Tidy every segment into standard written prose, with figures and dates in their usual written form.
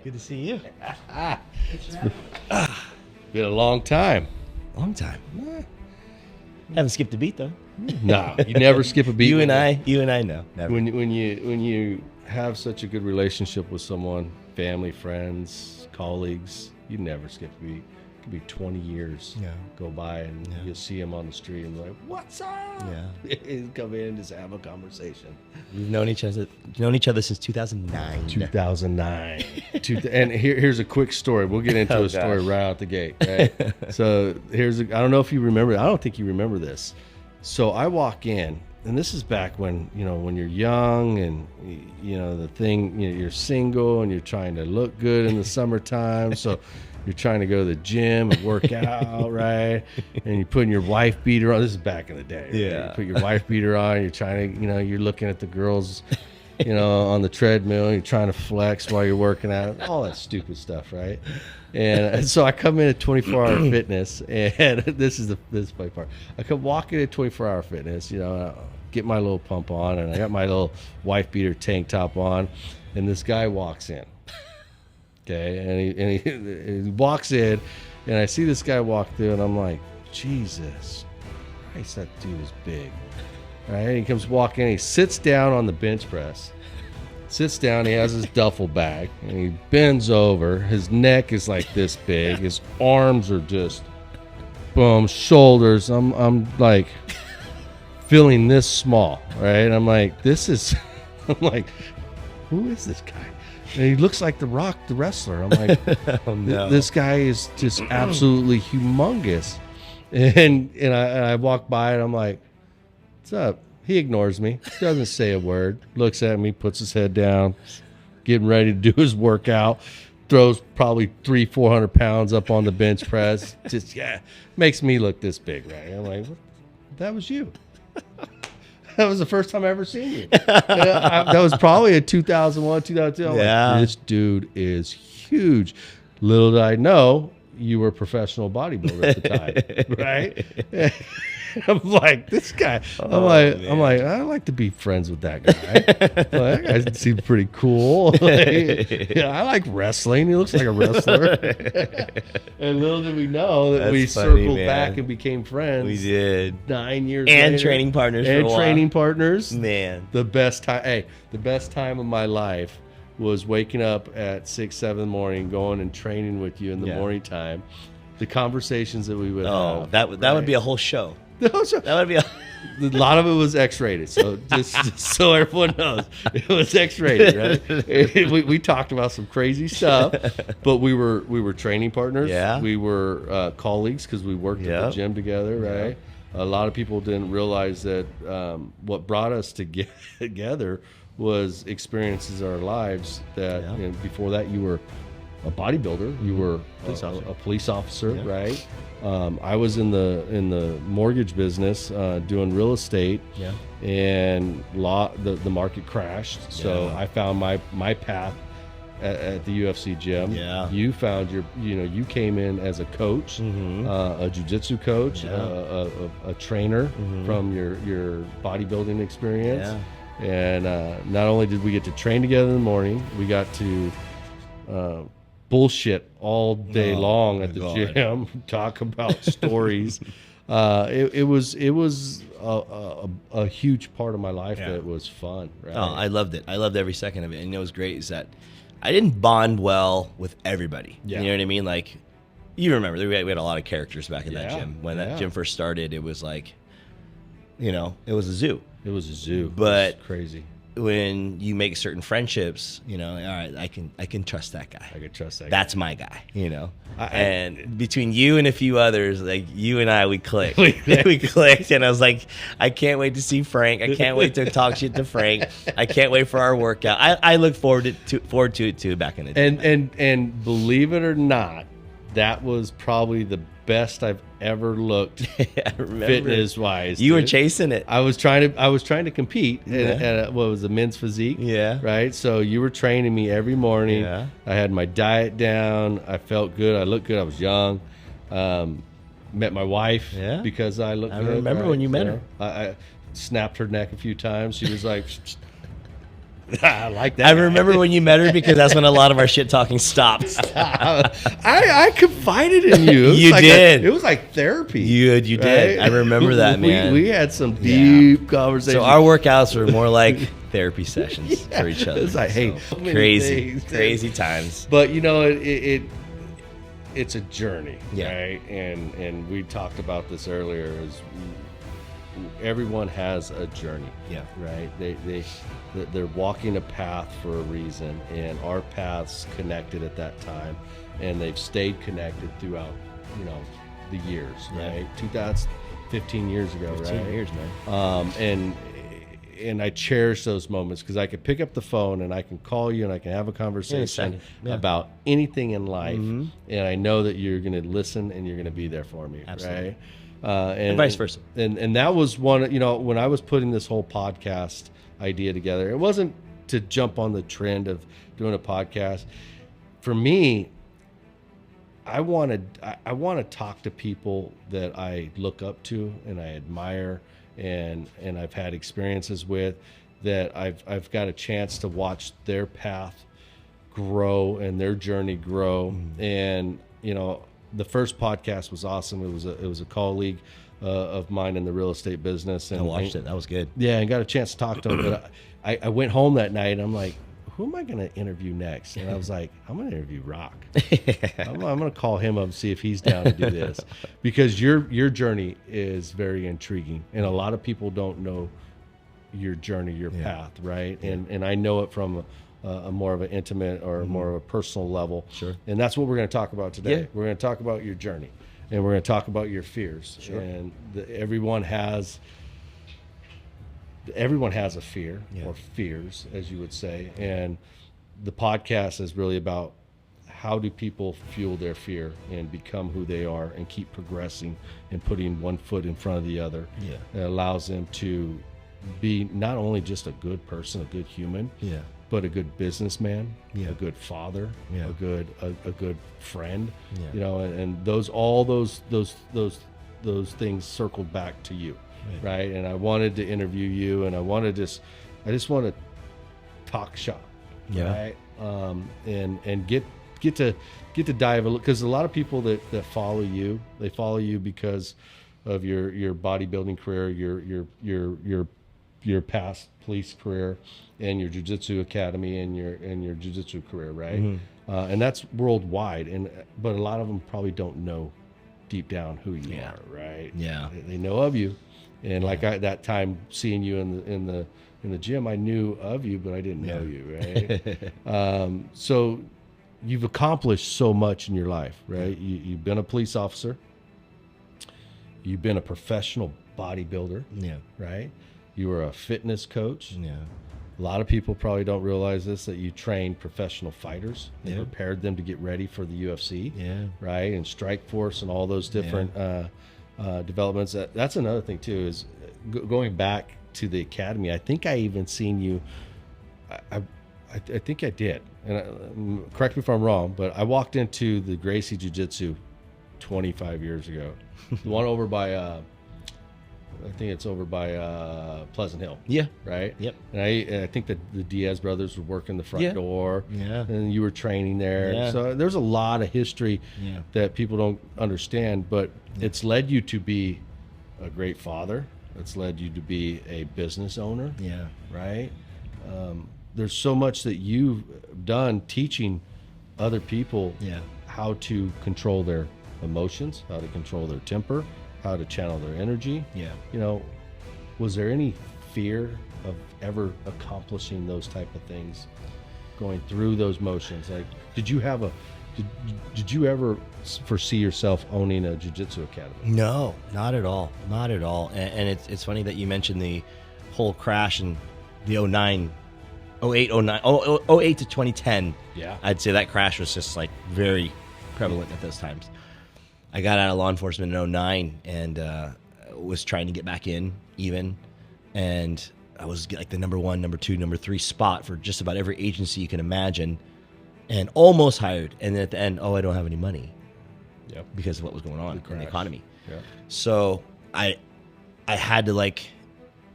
Good to see you. Been a long time. Long time. Haven't skipped a beat though. No, you never skip a beat. You and I know. Never. When you have such a good relationship with someone, family, friends, colleagues, you never skip a beat. It could be 20 years go by and you'll see him on the street and be like, "What's up?" Yeah. And come in and just have a conversation. We've known each other since 2009. 2009. And here's a quick story. We'll get into a story right out the gate. Right? So I don't know if you remember. I don't think you remember this. So I walk in, and this is back when you're young and you're single and you're trying to look good in the summertime. So you're trying to go to the gym and work out, right? And you're putting your wife beater on. This is back in the day. Right? Yeah. You put your wife beater on. You're trying to, you're looking at the girls, on the treadmill. You're trying to flex while you're working out. All that stupid stuff, right? And so I come in at 24-hour fitness, and this is the funny part. I come walking at 24-hour fitness, I get my little pump on, and I got my little wife beater tank top on, and this guy walks in. Okay, and he walks in, and I see this guy walk through, and I'm like, Jesus Christ, that dude is big. Right? And he comes walking in, he sits down on the bench press. Sits down, he has his duffel bag, and he bends over. His neck is like this big. His arms are just, boom, shoulders. I'm like feeling this small, right? I'm like, I'm like, who is this guy? And he looks like The Rock, the wrestler. I'm like, Oh, no. This guy is just absolutely humongous. And I walk by, and I'm like, what's up? He ignores me, doesn't say a word, looks at me, puts his head down, getting ready to do his workout, throws probably 300-400 pounds up on the bench press. Just, makes me look this big, right? I'm like, that was you. That was the first time I ever seen you. That was probably in 2001, 2002. I'm like, this dude is huge. Little did I know you were a professional bodybuilder at the time, right? I'm like, this guy. I'm like, I like to be friends with that guy. Like, that guy seems pretty cool. I like wrestling. He looks like a wrestler. And little did we know that we circled back and became friends. We did. 9 years and later. training partners. And training partners. Man, the best time. Hey, the best time of my life was waking up at 6, 7 in the morning, going and training with you in the morning time. The conversations that we would have. That would be a whole show. That would be a lot of it was X-rated, so just so everyone knows, it was X-rated, right? We talked about some crazy stuff, but we were training partners. Yeah. We were colleagues because we worked at the gym together, right? A lot of people didn't realize that what brought us together was experiences in our lives that before that you were a bodybuilder, you were a police officer, right? I was in the mortgage business doing real estate, and the market crashed. So I found my path at the UFC gym. You found you came in as a coach, a jiu-jitsu coach, a trainer from your bodybuilding experience. And not only did we get to train together in the morning, we got to bullshit all day long at the gym, talk about stories. It was a huge part of my life that was fun. Right? Oh, I loved it. I loved every second of it. And what was great is that I didn't bond well with everybody. You know what I mean? Like, you remember, we had a lot of characters back in that gym. When that gym first started, it was like, it was a zoo. It was a zoo. But it was crazy. When you make certain friendships, all right, I can trust that guy. I can trust that. That's my guy, and between you and a few others, like you and I, we clicked. We clicked, and I was like, I can't wait to see Frank. I can't wait to talk shit to Frank. I can't wait for our workout. I look forward to it too. Back in the day, and believe it or not, that was probably the best I've ever looked fitness wise. You were chasing it. I was trying to compete at what was the men's physique. Right. So you were training me every morning. I had my diet down. I felt good. I looked good. I was young. Met my wife because I looked good. I remember when you met her. I snapped her neck a few times. She was like, I like that. I remember when you met her because that's when a lot of our shit talking stopped. I confided in you. You did. It was like therapy. You did. Right? I remember that, man. We had some deep conversations. So our workouts were more like therapy sessions for each other. It's like, hey, so crazy times. But it's a journey, right? And we talked about this earlier. Is everyone has a journey, right? They're walking a path for a reason, and our paths connected at that time, and they've stayed connected throughout, the years, right? 15 years ago, 15 years, man. And I cherish those moments because I could pick up the phone and I can call you and I can have a conversation about anything in life, and I know that you're going to listen and you're going to be there for me, Absolutely. right? And vice versa. And that was one, when I was putting this whole podcast idea together, it wasn't to jump on the trend of doing a podcast. For me, I want to talk to people that I look up to and I admire and I've had experiences with, that I've got a chance to watch their path grow and their journey grow. And the first podcast was awesome. It was a colleague of mine in the real estate business, and I watched it. That was good. Yeah, and got a chance to talk to him. But I went home that night and I'm like, who am I going to interview next? And I was like, I'm going to interview Rock. I'm going to call him up and see if he's down to do this, because your journey is very intriguing, and a lot of people don't know your journey, your path, right? And I know it from a more of an intimate or more of a personal level. Sure. And that's what we're going to talk about today. Yeah. We're going to talk about your journey, and we're going to talk about your fears. Sure. And everyone has a fear, or fears, as you would say. And the podcast is really about how do people fuel their fear and become who they are and keep progressing and putting one foot in front of the other. It allows them to be not only just a good person, a good human, but a good businessman, a good father, a good friend, and all those things circled back to you. Right. And I wanted to interview you, and I just want to talk shop. Right. And get to dive a little, because a lot of people that follow you, they follow you because of your bodybuilding career, your past police career, and your jiu-jitsu academy, and your jiu-jitsu career. Right. And that's worldwide. But a lot of them probably don't know deep down who you are. Right. Yeah. They know of you. And like that time seeing you in the gym, I knew of you, but I didn't know you, right? So you've accomplished so much in your life, right? You've been a police officer. You've been a professional bodybuilder, right? You were a fitness coach. A lot of people probably don't realize this, that you trained professional fighters and prepared them to get ready for the UFC, right? And Strike Force and all those different developments. That's another thing too, is going back to the academy. I think I even seen you. I think I did, and correct me if I'm wrong, but I walked into the Gracie Jiu-Jitsu 25 years ago, the one over by I think it's over by Pleasant Hill. Right. Yep. And I think that the Diaz brothers were working the front door. And you were training there. So there's a lot of history that people don't understand, but it's led you to be a great father. It's led you to be a business owner. Right. There's so much that you've done teaching other people how to control their emotions, how to control their temper, how to channel their energy. Was there any fear of ever accomplishing those type of things, going through those motions? Like, did you ever foresee yourself owning a jiu-jitsu academy? No, not at all. Not at all. And it's funny that you mentioned the whole crash in the 08 to 2010. I'd say that crash was just like very prevalent at those times. I got out of law enforcement in 09 and was trying to get back in even. And I was like the number 1, number 2, number 3 spot for just about every agency you can imagine, and almost hired. And then at the end, I don't have any money because of what was going on in the economy. So I had to like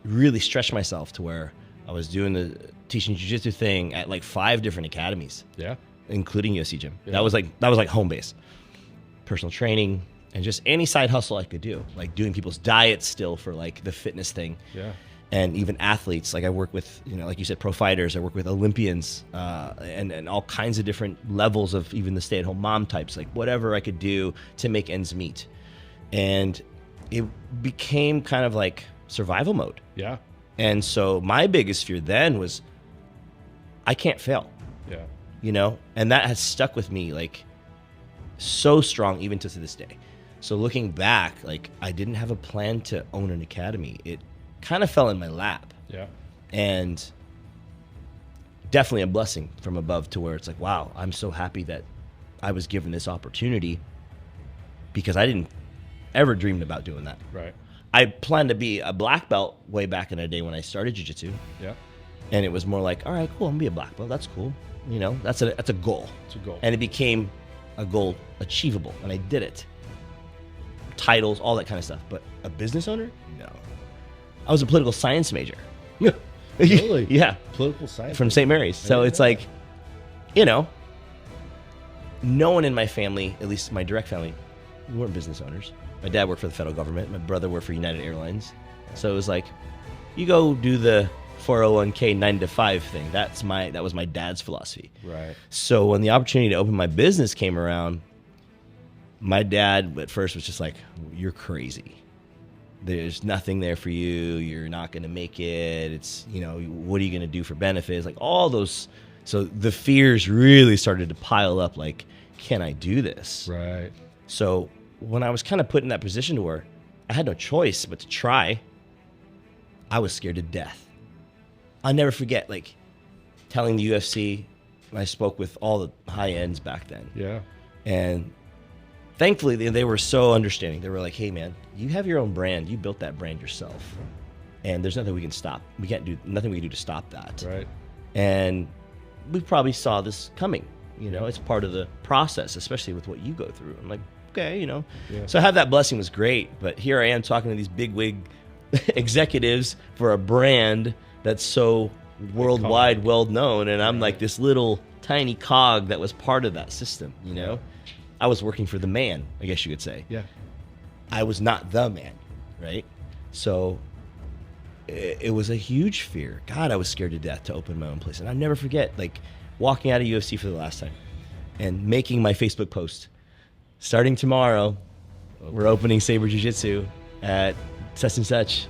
really stretch myself to where I was doing the teaching jiu-jitsu thing at like 5 different academies. Yeah. Including UFC gym. Yeah. That was like home base. Personal training and just any side hustle I could do. Like doing people's diets still for like the fitness thing. Yeah. And even athletes. Like I work with, like you said, pro fighters. I work with Olympians and all kinds of different levels of even the stay-at-home mom types. Like whatever I could do to make ends meet. And it became kind of like survival mode. Yeah. And so my biggest fear then was I can't fail. Yeah. And that has stuck with me like so strong even to this day. So looking back, like I didn't have a plan to own an academy. It kind of fell in my lap. Yeah. And definitely a blessing from above to where it's like, wow, I'm so happy that I was given this opportunity because I didn't ever dreamed about doing that. Right. I planned to be a black belt way back in the day when I started jiu-jitsu. Yeah. And it was more like, all right, cool, I'm gonna be a black belt. That's cool. That's a goal. It's a goal. And it became a goal achievable, and I did it. Titles, all that kind of stuff. But a business owner? No. I was a political science major. Really? Yeah. Political science from St. Mary's. So it's like, no one in my family, at least my direct family, we weren't business owners. My dad worked for the federal government. My brother worked for United Airlines. So it was like, you go do the 401k 9 to 5 thing. That was my dad's philosophy. Right. So when the opportunity to open my business came around, my dad at first was just like, you're crazy. There's nothing there for you. You're not going to make it. It's, what are you going to do for benefits? Like all those. So the fears really started to pile up. Like, can I do this? Right. So when I was kind of put in that position to where I had no choice but to try, I was scared to death. I'll never forget, like, telling the UFC, I spoke with all the high ends back then. Yeah. And thankfully, they were so understanding. They were like, hey, man, you have your own brand. You built that brand yourself. And there's nothing we can stop. We can't do nothing we can do to stop that. Right. And we probably saw this coming. It's part of the process, especially with what you go through. I'm like, okay, Yeah. So have that blessing was great. But here I am talking to these bigwig executives for a brand that's so worldwide, well known. And I'm like this little tiny cog that was part of that system, I was working for the man, I guess you could say. Yeah. I was not the man, right? So it was a huge fear. God, I was scared to death to open my own place. And I'll never forget, like, walking out of UFC for the last time and making my Facebook post. Starting tomorrow, we're opening Saber Jiu-Jitsu at such and such.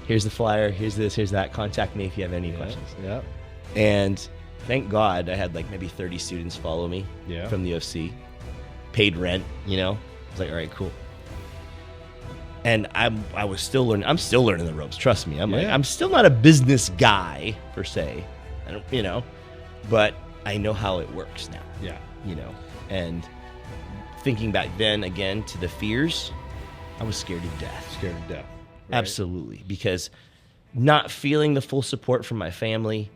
Here's the flyer. Here's this. Here's that. Contact me if you have any questions. Yeah. And thank God I had like maybe 30 students follow me from the UFC. Paid rent, I was like, all right, cool. And I was still learning. I'm still learning the ropes. Trust me. I'm still not a business guy per se. I don't, but I know how it works now. Yeah. And thinking back then again to the fears, I was scared to death. Scared to death. Right. Absolutely. Because not feeling the full support from my family,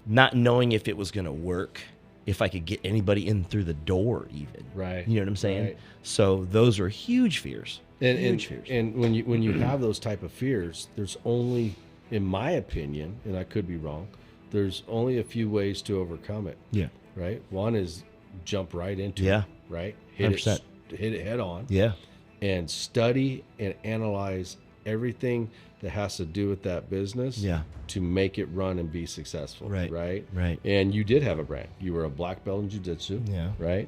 not knowing if it was going to work, if I could get anybody in through the door even. Right. You know what I'm saying? Right. So those were huge fears. Huge fears. And when you have those type of fears, there's only, in my opinion, and I could be wrong, there's only a few ways to overcome it. Yeah. Right? One is jump right into it. Right? Hit 100%. Hit it head on. Yeah. And study and analyze everything that has to do with that business to make it run and be successful. Right. And you did have a brand. You were a black belt in jiu-jitsu. Yeah. Right.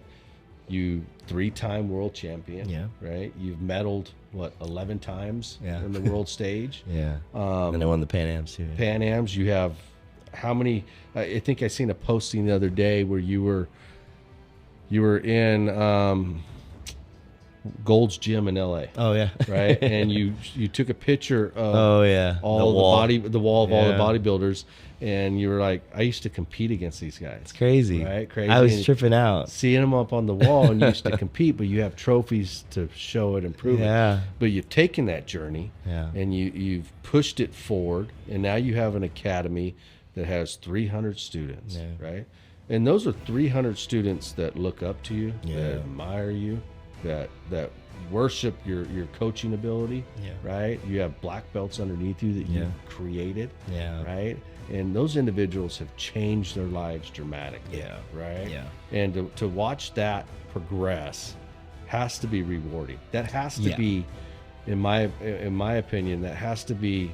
You 3-time world champion. Yeah. Right. You've medaled 11 times Yeah. on the world stage. Yeah. And I won the Pan Ams too. Pan Ams. You have how many? I think I seen a posting the other day where you were in Gold's Gym in LA. Oh yeah. Right. And you took a picture of all the wall of all the bodybuilders, and you were like, I used to compete against these guys. It's crazy. Right? Crazy. I was tripping out. Seeing them up on the wall, and you used to compete, but you have trophies to show it and prove it. But you've taken that journey and you've pushed it forward, and now you have an academy that has 300 students, right? And those are 300 students that look up to you, that admire you, that worship your coaching ability, Yeah. right? You have black belts underneath you that you created, right? And those individuals have changed their lives dramatically, right? Yeah. And to watch that progress has to be rewarding. That has to be, in my opinion, that has to be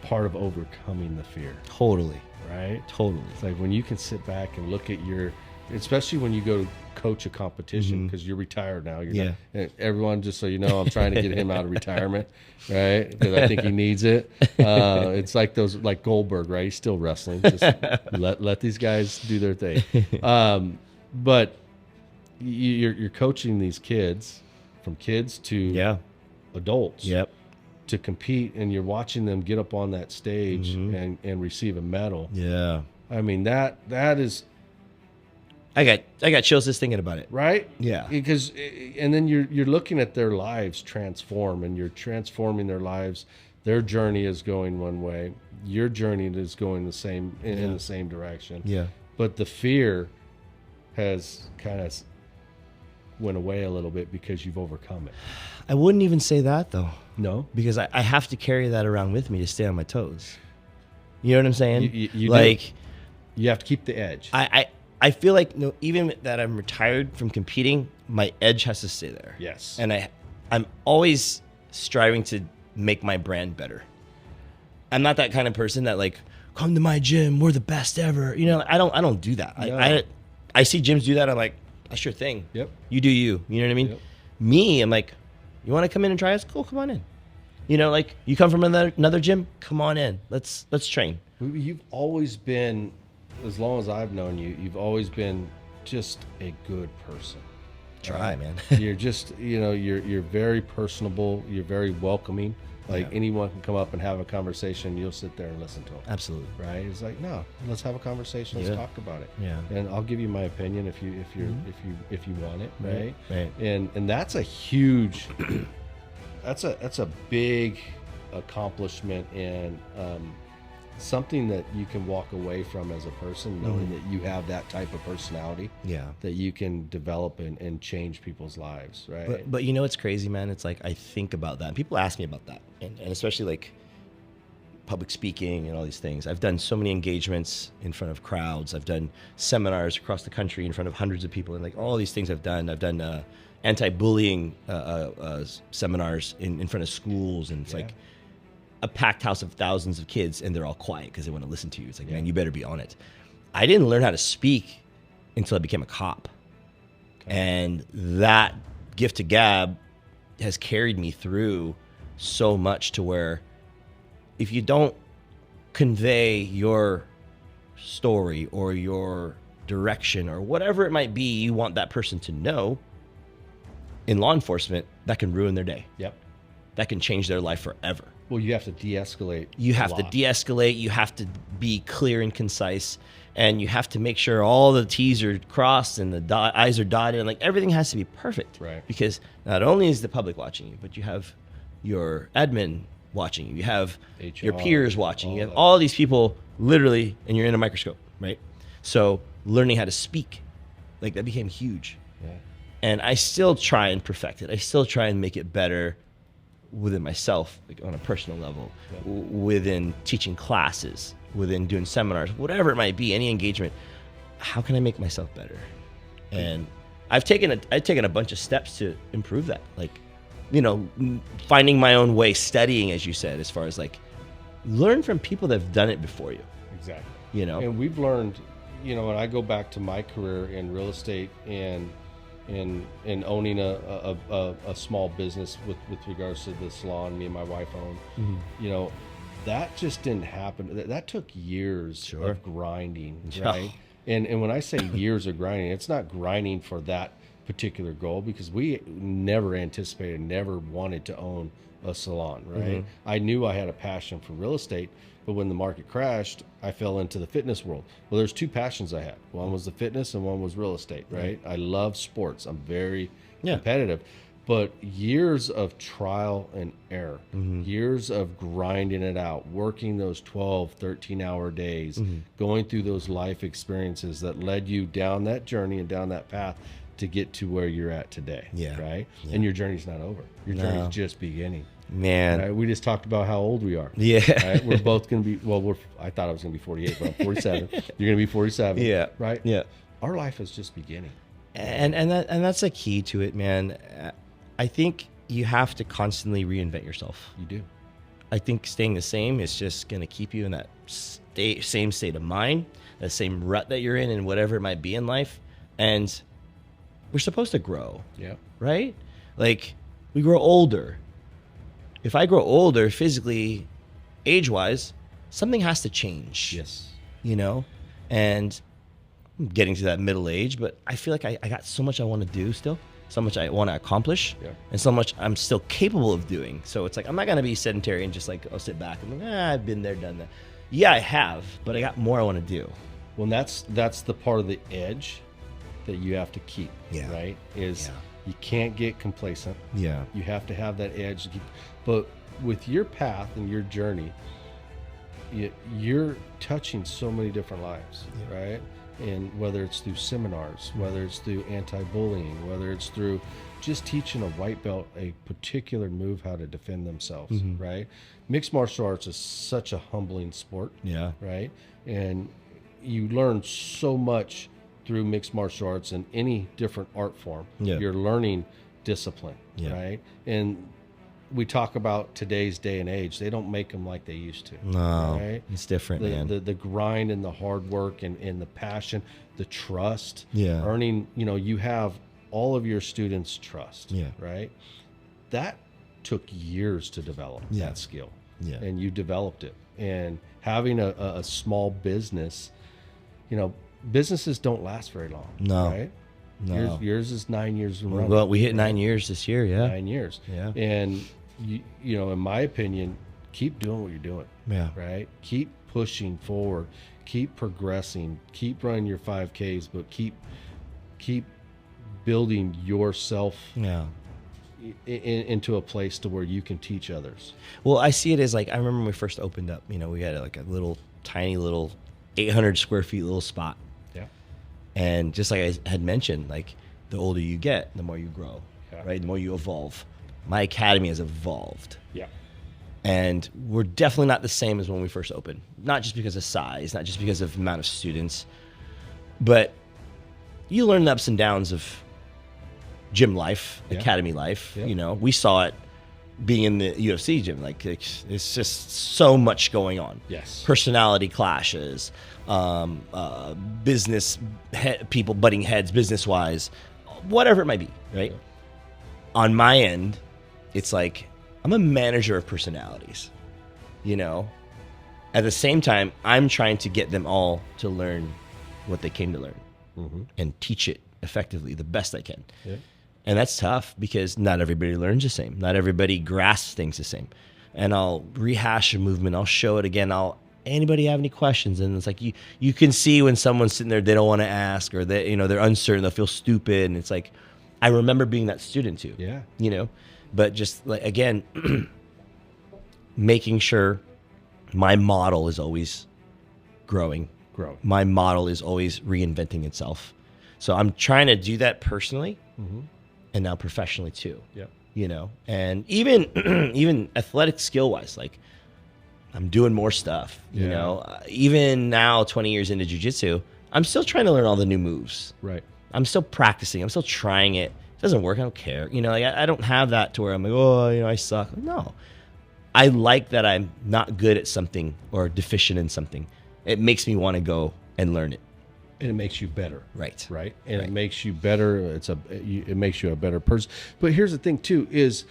part of overcoming the fear. Totally. Right? Totally. It's like when you can sit back and look at especially when you go to coach a competition, because you're retired now. You're not, everyone, just so you know, I'm trying to get him out of retirement, right? Because I think he needs it. It's like like Goldberg, right? He's still wrestling. Just let these guys do their thing. But you're coaching these kids, from kids to adults. Yep. To compete, and you're watching them get up on that stage and receive a medal. Yeah. I mean, that is, I got chills just thinking about it. right? Yeah. Because, and then you're looking at their lives transform, and you're transforming their lives. Their journey is going one way. Your journey is going the same in the same direction. Yeah. But the fear has kind of went away a little bit because you've overcome it. I wouldn't even say that though. No, because I have to carry that around with me to stay on my toes. You know what I'm saying? You like, do. You have to keep the edge. I feel like even that I'm retired from competing, my edge has to stay there. Yes. And I'm always striving to make my brand better. I'm not that kind of person that like, come to my gym, we're the best ever. You know, I don't do that. No. I see gyms do that. I'm like, that's your thing. Yep. You do you. You know what I mean? Yep. Me, I'm like, you want to come in and try us? Cool, come on in. You know, like, you come from another gym, come on in. Let's train. You've always been, as long as I've known you, you've always been just a good person. Try, man. You're just, you're very personable. You're very welcoming. Like anyone can come up and have a conversation. You'll sit there and listen to them. Absolutely. Right? It's like, no, let's have a conversation. Let's talk about it. Yeah. And I'll give you my opinion if you want it. Right. Right. And that's a huge, that's a big accomplishment, and something that you can walk away from as a person, knowing that you have that type of personality. Yeah. That you can develop and change people's lives. Right. But you know what's crazy, man? It's like, I think about that, and people ask me about that, and especially like public speaking and all these things. I've done so many engagements in front of crowds. I've done seminars across the country in front of hundreds of people, and like all these things I've done. I've done anti-bullying seminars in front of schools, and it's like a packed house of thousands of kids, and they're all quiet because they want to listen to you. It's like, man, you better be on it. I didn't learn how to speak until I became a cop. Okay. And that gift to gab has carried me through so much, to where if you don't convey your story or your direction or whatever it might be you want that person to know in law enforcement, that can ruin their day. Yep. That can change their life forever. Well, you have to de-escalate. You have to de-escalate. You have to be clear and concise, and you have to make sure all the T's are crossed and the I's are dotted, and like everything has to be perfect. Right. Because not only is the public watching you, but you have your admin watching you. You have HR, your peers watching you. You have all these people literally, and you're in a microscope, right? So learning how to speak, like, that became huge. Yeah. And I still try and perfect it. I still try and make it better within myself, like on a personal level, within teaching classes, within doing seminars, whatever it might be, any engagement. How can I make myself better? And I've taken a bunch of steps to improve that. Like, finding my own way, studying, as you said, as far as like, learn from people that have done it before you. Exactly. And we've learned, when I go back to my career in real estate and owning a small business with regards to the salon me and my wife own, that just didn't happen. That took years of grinding, right? And when I say years of grinding, it's not grinding for that particular goal, because we never anticipated, never wanted to own a salon, right? I knew I had a passion for real estate, but when the market crashed, I fell into the fitness world. Well, there's two passions I had. One was the fitness and one was real estate, right? I love sports. I'm very competitive. But years of trial and error, years of grinding it out, working those 12, 13-hour days, going through those life experiences that led you down that journey and down that path to get to where you're at today. Yeah. Right. Yeah. And your journey's not over. Your journey's just beginning. Man. Right? We just talked about how old we are. Yeah. Right? We're both going to be, I thought I was going to be 48, but I'm 47. You're going to be 47. Yeah. Right. Yeah. Our life is just beginning. And that's the key to it, man. I think you have to constantly reinvent yourself. You do. I think staying the same is just going to keep you in that same state of mind, the same rut that you're in, and whatever it might be in life. And we're supposed to grow. Yeah. Right? Like, we grow older. If I grow older physically, age-wise, something has to change. Yes. You know? And I'm getting to that middle age, but I feel like I got so much I want to do still, so much I want to accomplish, and so much I'm still capable of doing. So it's like, I'm not going to be sedentary and just like, I'll sit back and like, I've been there, done that. Yeah, I have, but I got more I want to do. Well, that's the part of the edge that you have to keep, right? You can't get complacent. Yeah. You have to have that edge to keep. But with your path and your journey, you're touching so many different lives, right? And whether it's through seminars, whether it's through anti-bullying, whether it's through just teaching a white belt a particular move, how to defend themselves, right? Mixed martial arts is such a humbling sport, right? And you learn so much through mixed martial arts and any different art form. You're learning discipline, right? And we talk about today's day and age. They don't make them like they used to. No, right? It's different, man. The grind and the hard work and the passion, the trust, Yeah. earning, you have all of your students' trust, right? That took years to develop that skill, and you developed it. And having a small business, businesses don't last very long, right? No. Yours is 9 years. Well, we hit 9 years this year, 9 years. Yeah. And, in my opinion, keep doing what you're doing. Yeah. Right? Keep pushing forward. Keep progressing. Keep running your 5Ks, but keep building yourself into a place to where you can teach others. Well, I see it as like, I remember when we first opened up, we had like a little tiny little 800 square feet little spot. Yeah. And just like I had mentioned, like the older you get, the more you grow, right? The more you evolve. My academy has evolved. Yeah. And we're definitely not the same as when we first opened. Not just because of size, not just because of amount of students, but you learn the ups and downs of gym life, academy life. We saw it being in the UFC gym. Like, it's just so much going on. Yes. Personality clashes, business people butting heads, business wise, whatever it might be. Right. On my end, it's like, I'm a manager of personalities. At the same time, I'm trying to get them all to learn what they came to learn and teach it effectively, the best I can. Yeah. And that's tough because not everybody learns the same. Not everybody grasps things the same. And I'll rehash a movement. I'll show it again. Anybody have any questions? And it's like, you can see when someone's sitting there, they don't want to ask, or they're uncertain. They'll feel stupid. And it's like, I remember being that student too. Yeah. But just like, again, making sure my model is always growing. My model is always reinventing itself. So I'm trying to do that personally and now professionally too. Yeah. And even athletic skill wise, like I'm doing more stuff, even now 20 years into jiu-jitsu, I'm still trying to learn all the new moves. Right. I'm still practicing. I'm still trying it. It doesn't work. I don't care. I don't have that to where I'm like, I suck. No, I like that I'm not good at something or deficient in something. It makes me want to go and learn it. And it makes you better. Right. Right. And it makes you better. It makes you a better person. But here's the thing too, is,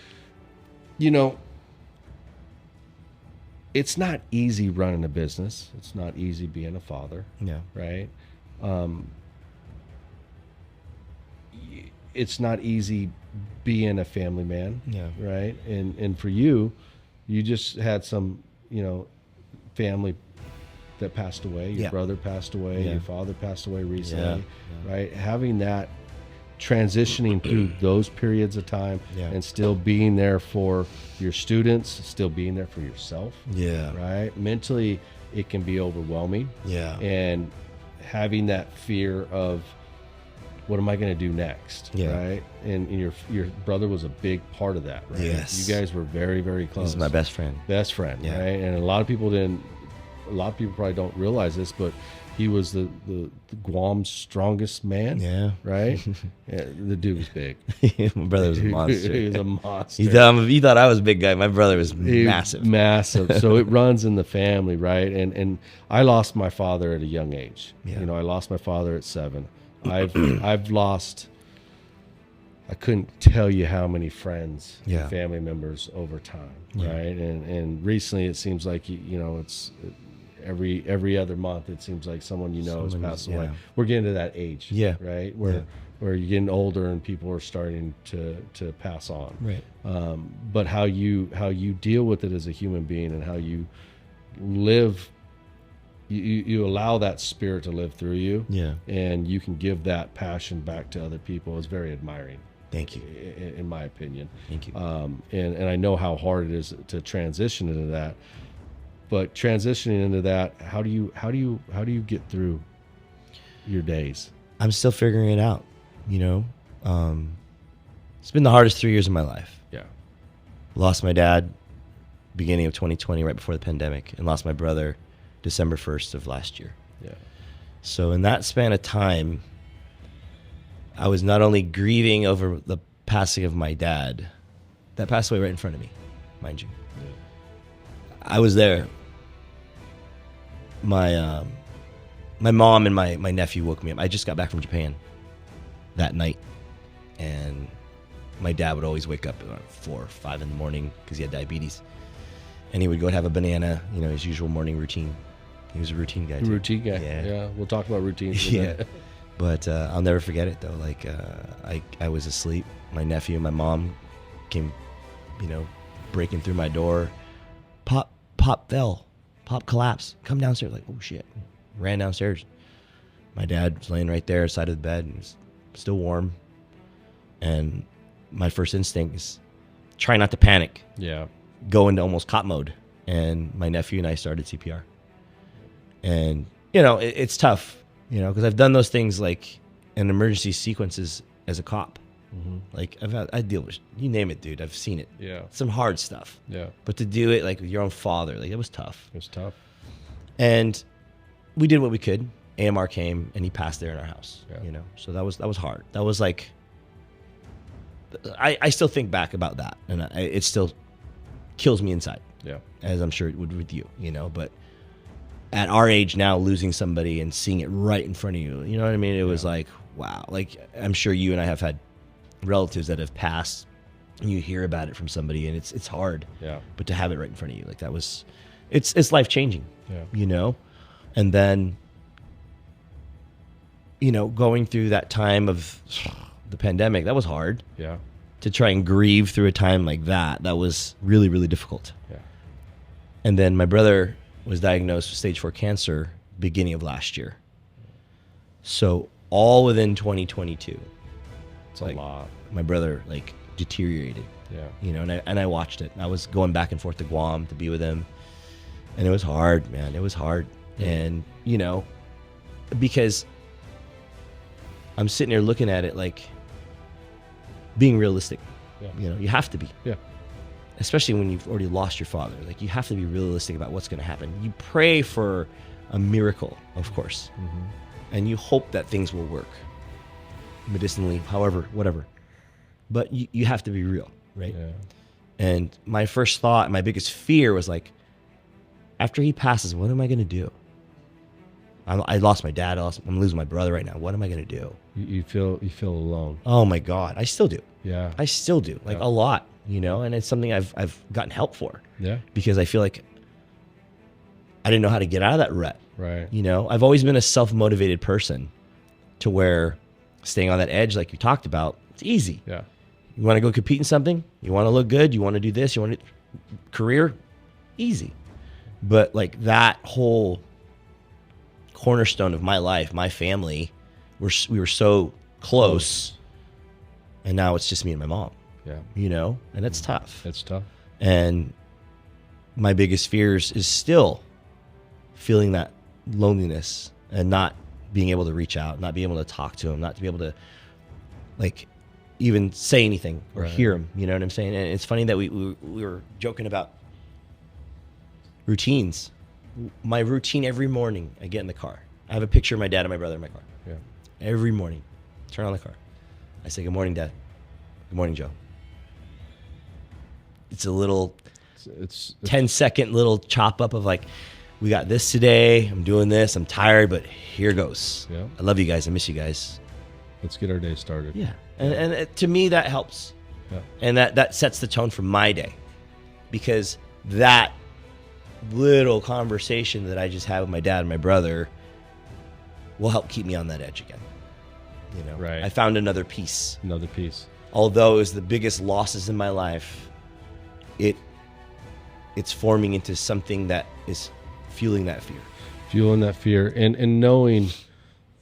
it's not easy running a business. It's not easy being a father. Yeah. Right. It's not easy being a family man. Yeah. Right. And for you just had some, family that passed away. Your brother passed away. Your father passed away recently. Right. Having that, transitioning through those periods of time and still being there for your students, still being there for yourself. Yeah. Right. Mentally, it can be overwhelming. Yeah. And having that fear of, what am I going to do next? Yeah. Right. And your brother was a big part of that, right? Yes. You guys were very, very close. He's my best friend. Best friend, Yeah. right? And a lot of people probably don't realize this, but he was the Guam's strongest man. Yeah. Right? Yeah, the dude was big. My brother was a monster. He was a monster. You thought I was a big guy. My brother was massive. Massive. So it runs in the family, right? And I lost my father at a young age. Yeah. You know, I lost my father at 7. I've lost, I couldn't tell you how many friends Yeah. and family members over time, Yeah. right? And recently it seems like, you know, it's every other month it seems like someone has passed away. Yeah. We're getting to that age, Yeah. right? Where you're getting older and people are starting to pass on. Right. But how you deal with it as a human being and how you live, you allow that spirit to live through you. Yeah. And you can give that passion back to other people is very admiring. Thank you. In my opinion. Thank you. And I know how hard it is to transition into that. But transitioning into that, how do you get through your days? I'm still figuring it out, you know. It's been the hardest 3 years of my life. Yeah. Lost my dad beginning of 2020, right before the pandemic, and lost my brother December 1st of last year. Yeah. So in that span of time, I was not only grieving over the passing of my dad, that passed away right in front of me, mind you. Yeah. I was there. My mom and my nephew woke me up. I just got back from Japan that night, and my dad would always wake up at 4 or 5 in the morning because he had diabetes, and he would go have a banana, you know, his usual morning routine. He was a routine guy too. Routine guy. Yeah. Yeah. We'll talk about routines. Yeah. But I'll never forget it though. Like I was asleep. My nephew and my mom came, you know, breaking through my door. Pop fell. Pop collapsed. Come downstairs. Like, oh shit. Ran downstairs. My dad was laying right there side of the bed and it was still warm. And my first instinct is try not to panic. Yeah. Go into almost cop mode. And my nephew and I started CPR. And, you know, it's tough, you know, because I've done those things like in emergency sequences as a cop. Mm-hmm. Like I deal with, you name it, dude. I've seen it. Yeah. Some hard stuff. Yeah. But to do it like with your own father, like it was tough. It was tough. And we did what we could. AMR came and he passed there in our house. Yeah. You know, so that was hard. That was like, I still think back about that, and it still kills me inside. Yeah. As I'm sure it would with you, you know. But at our age now, losing somebody and seeing it right in front of you, you know what I mean? It was like, wow. Like I'm sure you and I have had relatives that have passed, and you hear about it from somebody, and it's hard. Yeah. But to have it right in front of you, like that was, it's life changing. Yeah. You know, and then, you know, going through that time of the pandemic, that was hard. Yeah. To try and grieve through a time like that was really, really difficult. Yeah. And then my brother was diagnosed with stage 4 cancer beginning of last year. So all within 2022. It's like, a lot. My brother like deteriorated. Yeah. You know, and I watched it. I was going back and forth to Guam to be with him. And it was hard, man. It was hard. Yeah. And, you know, because I'm sitting there looking at it like being realistic. Yeah. You know, you have to be. Yeah. Especially when you've already lost your father. Like, you have to be realistic about what's going to happen. You pray for a miracle, of course. Mm-hmm. And you hope that things will work medicinally, however, whatever. But you have to be real, right? Yeah. And my first thought, my biggest fear was like, after he passes, what am I going to do? I lost my dad. I'm losing my brother right now. What am I going to do? You feel alone. Oh my God. I still do. Yeah. I still do. Like a lot, you know, and it's something I've gotten help for. Yeah. Because I feel like I didn't know how to get out of that rut. Right. You know, I've always been a self-motivated person to where staying on that edge, like you talked about, it's easy. Yeah. You want to go compete in something? You want to look good? You want to do this? You want to career? Easy. But like that whole cornerstone of my life, my family, we were so close, and now it's just me and my mom. Yeah. You know, and it's tough. It's tough. And my biggest fears is still feeling that loneliness and not being able to reach out, not being able to talk to him, not to be able to like even say anything or Right. hear him. You know what I'm saying? And it's funny that we were joking about routines. My routine every morning, I get in the car. I have a picture of my dad and my brother in my car. Yeah. Every morning, turn on the car. I say, "Good morning, Dad. Good morning, Joe." It's a little It's 10-second little chop up of like, we got this today. I'm doing this. I'm tired, but here goes. Yeah. I love you guys. I miss you guys. Let's get our day started. Yeah. And to me, that helps. Yeah. And that sets the tone for my day, because that little conversation that I just had with my dad and my brother will help keep me on that edge again. You know, Right. I found another piece. Another piece. Although it was the biggest losses in my life, it's forming into something that is fueling that fear. Fueling that fear and knowing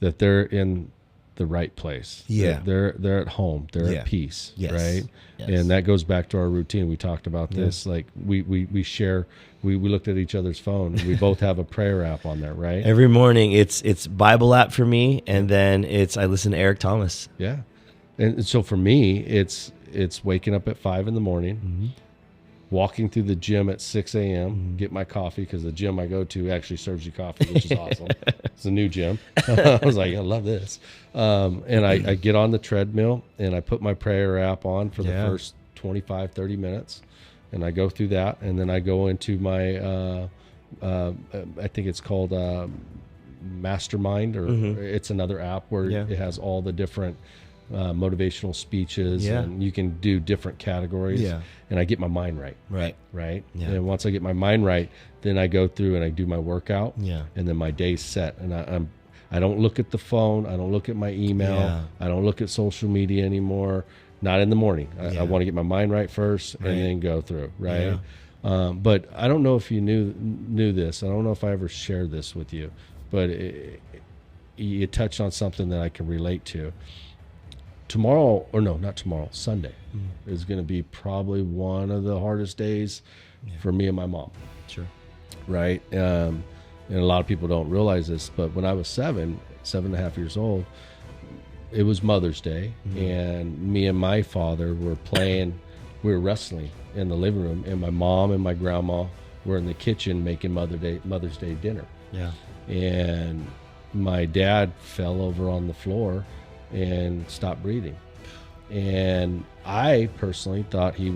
that they're in the right place. Yeah. They're at home. They're Yeah. at peace. Yes. Right. Yes. And that goes back to our routine. We talked about this. Like we share, we looked at each other's phone. We both have a prayer app on there, right? Every morning it's Bible app for me, and then I listen to Eric Thomas. Yeah. And so for me, it's waking up at 5 a.m, walking through the gym at 6 a.m, get my coffee, because the gym I go to actually serves you coffee, which is awesome. It's a new gym. I was like, I love this. And I get on the treadmill and I put my prayer app on for the first 25, 30 minutes. And I go through that. And then I go into my, I think it's called Mastermind, or it's another app where it has all the different motivational speeches, and you can do different categories, and I get my mind right. And once I get my mind right, then I go through and I do my workout, and then my day's set, and I don't look at the phone, I don't look at my email, I don't look at social media anymore, not in the morning. I want to get my mind right first, and then go through, but I don't know if you knew this, I don't know if I ever shared this with you, but you touched on something that I can relate to. Tomorrow, or no, not tomorrow, Sunday is going to be probably one of the hardest days for me and my mom. Sure. Right. And a lot of people don't realize this, but when I was 7.5 years old, it was Mother's Day, and me and my father were we were wrestling in the living room, and my mom and my grandma were in the kitchen making Mother's Day dinner. Yeah. And my dad fell over on the floor and stopped breathing, and I personally thought we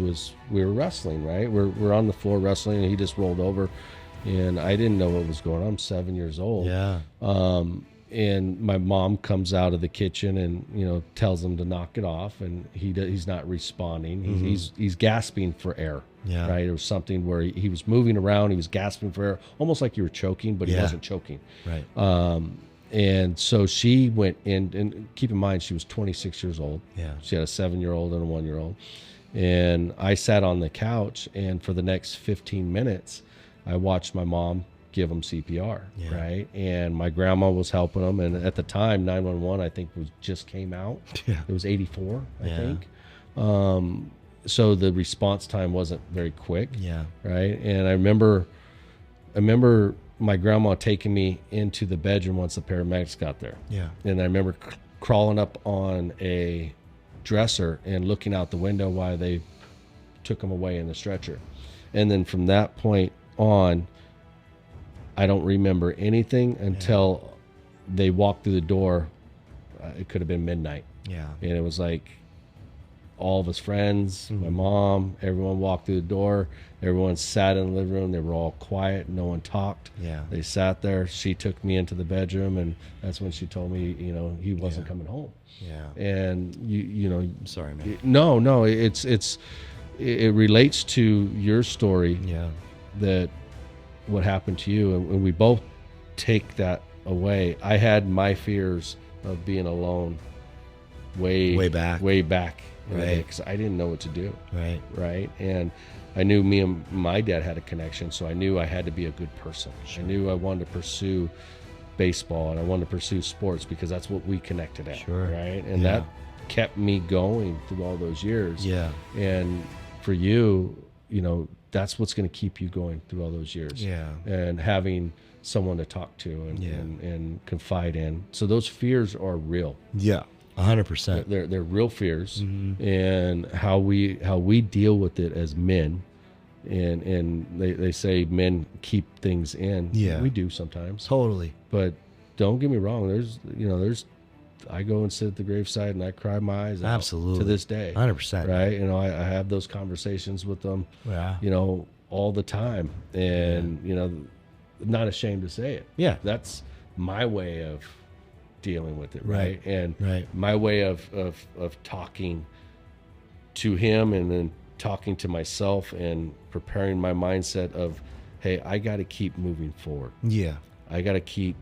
were wrestling, right? We're on the floor wrestling, and he just rolled over, and I didn't know what was going on. I'm 7 years old. And my mom comes out of the kitchen and tells him to knock it off, and he's not responding. He's gasping for air. Right. It was something where he was moving around, he was gasping for air, almost like you were choking, but he wasn't choking. Right. And so she went in, and keep in mind, she was 26 years old. She had a 7-year-old and a 1-year-old. And I sat on the couch, and for the next 15 minutes, I watched my mom give him CPR. Right. And my grandma was helping him. And at the time, 911, I think, just came out. It was 84, I think. So the response time wasn't very quick. Right. And I remember my grandma taking me into the bedroom once the paramedics got there. And I remember crawling up on a dresser and looking out the window while they took him away in the stretcher. And then from that point on, I don't remember anything until they walked through the door. It could have been midnight. And it was like all of his friends, my mom, everyone walked through the door. Everyone sat in the living room. They were all quiet. No one talked. They sat there. She took me into the bedroom, and that's when she told me, he wasn't coming home. And I'm sorry, man. No, it relates to your story. That what happened to you, and we both take that away. I had my fears of being alone way back. Right. Because I didn't know what to do. Right. And I knew me and my dad had a connection, so I knew I had to be a good person. I knew I wanted to pursue baseball, and I wanted to pursue sports because that's what we connected at. Right. And that kept me going through all those years. And for you, that's what's going to keep you going through all those years. And having someone to talk to and confide in. So those fears are real. 100%. They're real fears, and how we deal with it as men. And they say men keep things in. Yeah, we do sometimes. Totally. But don't get me wrong. There's I go and sit at the graveside and I cry my eyes out. Absolutely. To this day. 100%. Right. I have those conversations with them. Yeah. All the time, and not ashamed to say it. Yeah. That's my way of dealing with it. Right. And right. my way of talking to him, and then talking to myself, and preparing my mindset of, hey, I got to keep moving forward. Yeah. I got to keep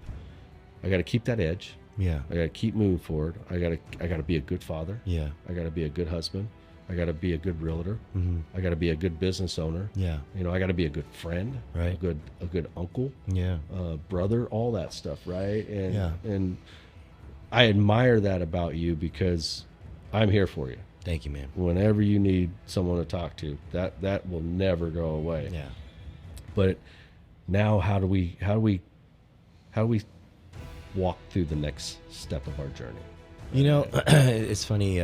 that edge. Yeah. I got to keep moving forward. I got to be a good father. Yeah. I got to be a good husband. I got to be a good realtor. Mm-hmm. I got to be a good business owner. Yeah. I got to be a good friend. Right. A good uncle. Yeah. Brother, all that stuff. Right. And I admire that about you, because I'm here for you. Thank you, man. Whenever you need someone to talk to, that will never go away. Yeah. But now, how do we walk through the next step of our journey? It's funny,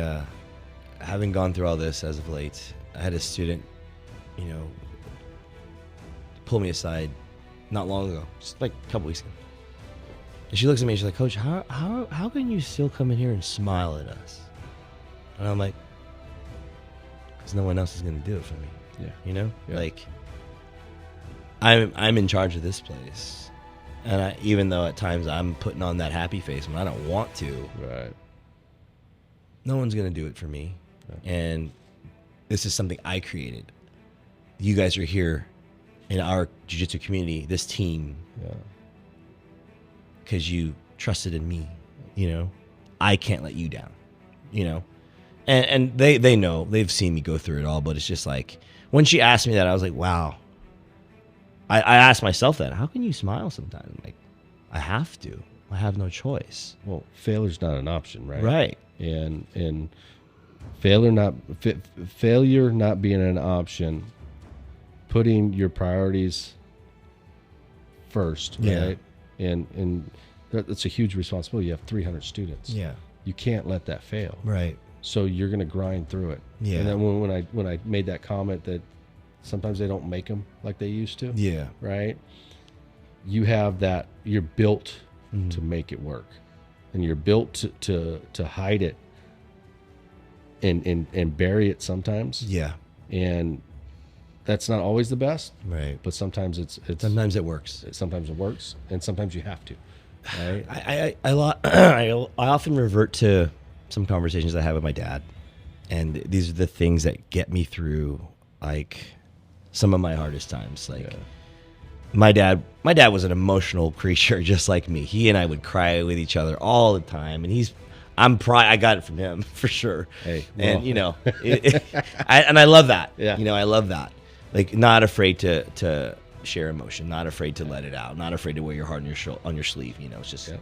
having gone through all this as of late, I had a student, pull me aside not long ago, just like a couple weeks ago. And she looks at me and she's like, Coach, how can you still come in here and smile at us? And I'm like, because no one else is going to do it for me. Yeah. Yeah. Like, I'm in charge of this place. And even though at times I'm putting on that happy face when I don't want to, right, no one's going to do it for me. Yeah. And this is something I created. You guys are here in our jiu-jitsu community, this team, because you trusted in me. I can't let you down. And they know, they've seen me go through it all, but it's just like, when she asked me that, I was like, wow. I asked myself that, how can you smile sometimes? Like, I have to. I have no choice. Well, failure's not an option, right? Right. And failure not being an option, putting your priorities first, right? And that's a huge responsibility. You have 300 students. Yeah. You can't let that fail. Right. So you're going to grind through it. Yeah. And then when I made that comment that sometimes they don't make them like they used to. Yeah. Right. You have that. You're built to make it work, and you're built to hide it and bury it sometimes. Yeah. And that's not always the best. Right. But sometimes it's sometimes it works. Sometimes it works, and sometimes you have to. Right. I often revert to some conversations I have with my dad, and these are the things that get me through, like, some of my hardest times. Like, my dad was an emotional creature just like me. He and I would cry with each other all the time, and I got it from him for sure. Hey, well. And I love that. Yeah. I love that. Like, not afraid to share emotion, not afraid to let it out, not afraid to wear your heart on your sleeve. It's just. Yeah.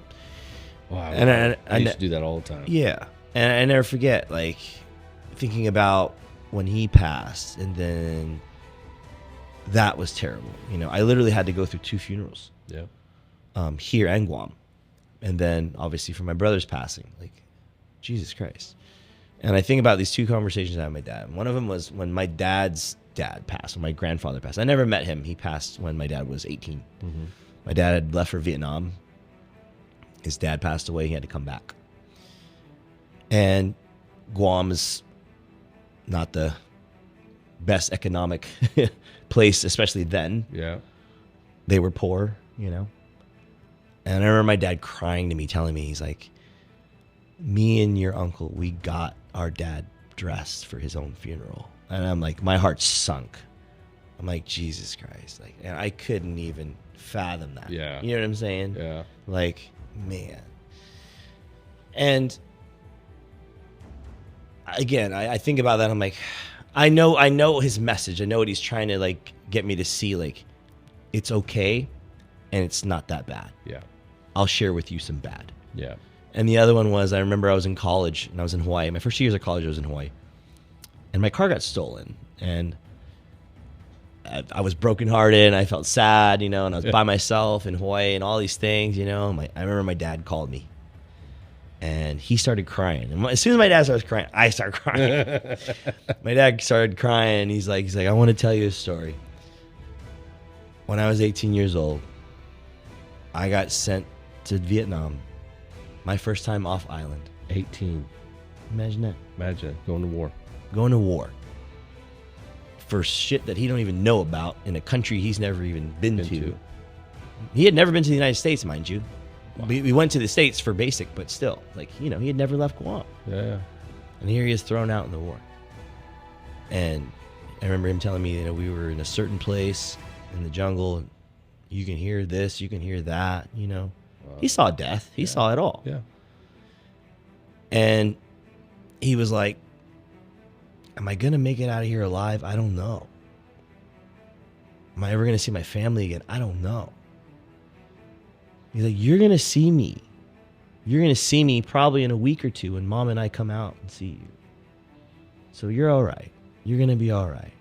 Wow. And I used to do that all the time. Yeah, and I never forget, like, thinking about when he passed, and then that was terrible. I literally had to go through 2 funerals. Yeah. Here and Guam, and then obviously for my brother's passing. Like, Jesus Christ. And I think about these 2 conversations I had with my dad. One of them was when my dad's dad passed, when my grandfather passed. I never met him. He passed when my dad was 18. Mm-hmm. My dad had left for Vietnam. His dad passed away. He had to come back. And Guam is not the best economic place, especially then. Yeah. They were poor, And I remember my dad crying to me, telling me, he's like, me and your uncle, we got our dad dressed for his own funeral. And I'm like, my heart sunk. I'm like, Jesus Christ. Like, and I couldn't even fathom that. Yeah. You know what I'm saying? Yeah. Like, man. And again, I think about that. I'm like, I know his message. I know what he's trying to, like, get me to see. Like, it's okay, and it's not that bad. Yeah. I'll share with you some bad. Yeah. And the other one was, I remember I was in college, and I was in Hawaii. My first 2 years of college, I was in Hawaii. And my car got stolen. And I was brokenhearted, and I felt sad, and I was by myself in Hawaii and all these things, I remember my dad called me. And he started crying. And as soon as my dad starts crying, I start crying. My dad started crying. He's like, I want to tell you a story. When I was 18 years old, I got sent to Vietnam. My first time off island. 18. Imagine that. Imagine going to war. Going to war. For shit that he don't even know about in a country he's never even been to. He had never been to the United States, mind you. Wow. We went to the States for basic, but still, like, he had never left Guam. Yeah. And here he is thrown out in the war. And I remember him telling me, we were in a certain place in the jungle. You can hear this, you can hear that, Wow. He saw death. He saw it all. Yeah. And he was like, am I going to make it out of here alive? I don't know. Am I ever going to see my family again? I don't know. He's like, you're going to see me. You're going to see me probably in a week or two when Mom and I come out and see you. So you're all right. You're going to be all right.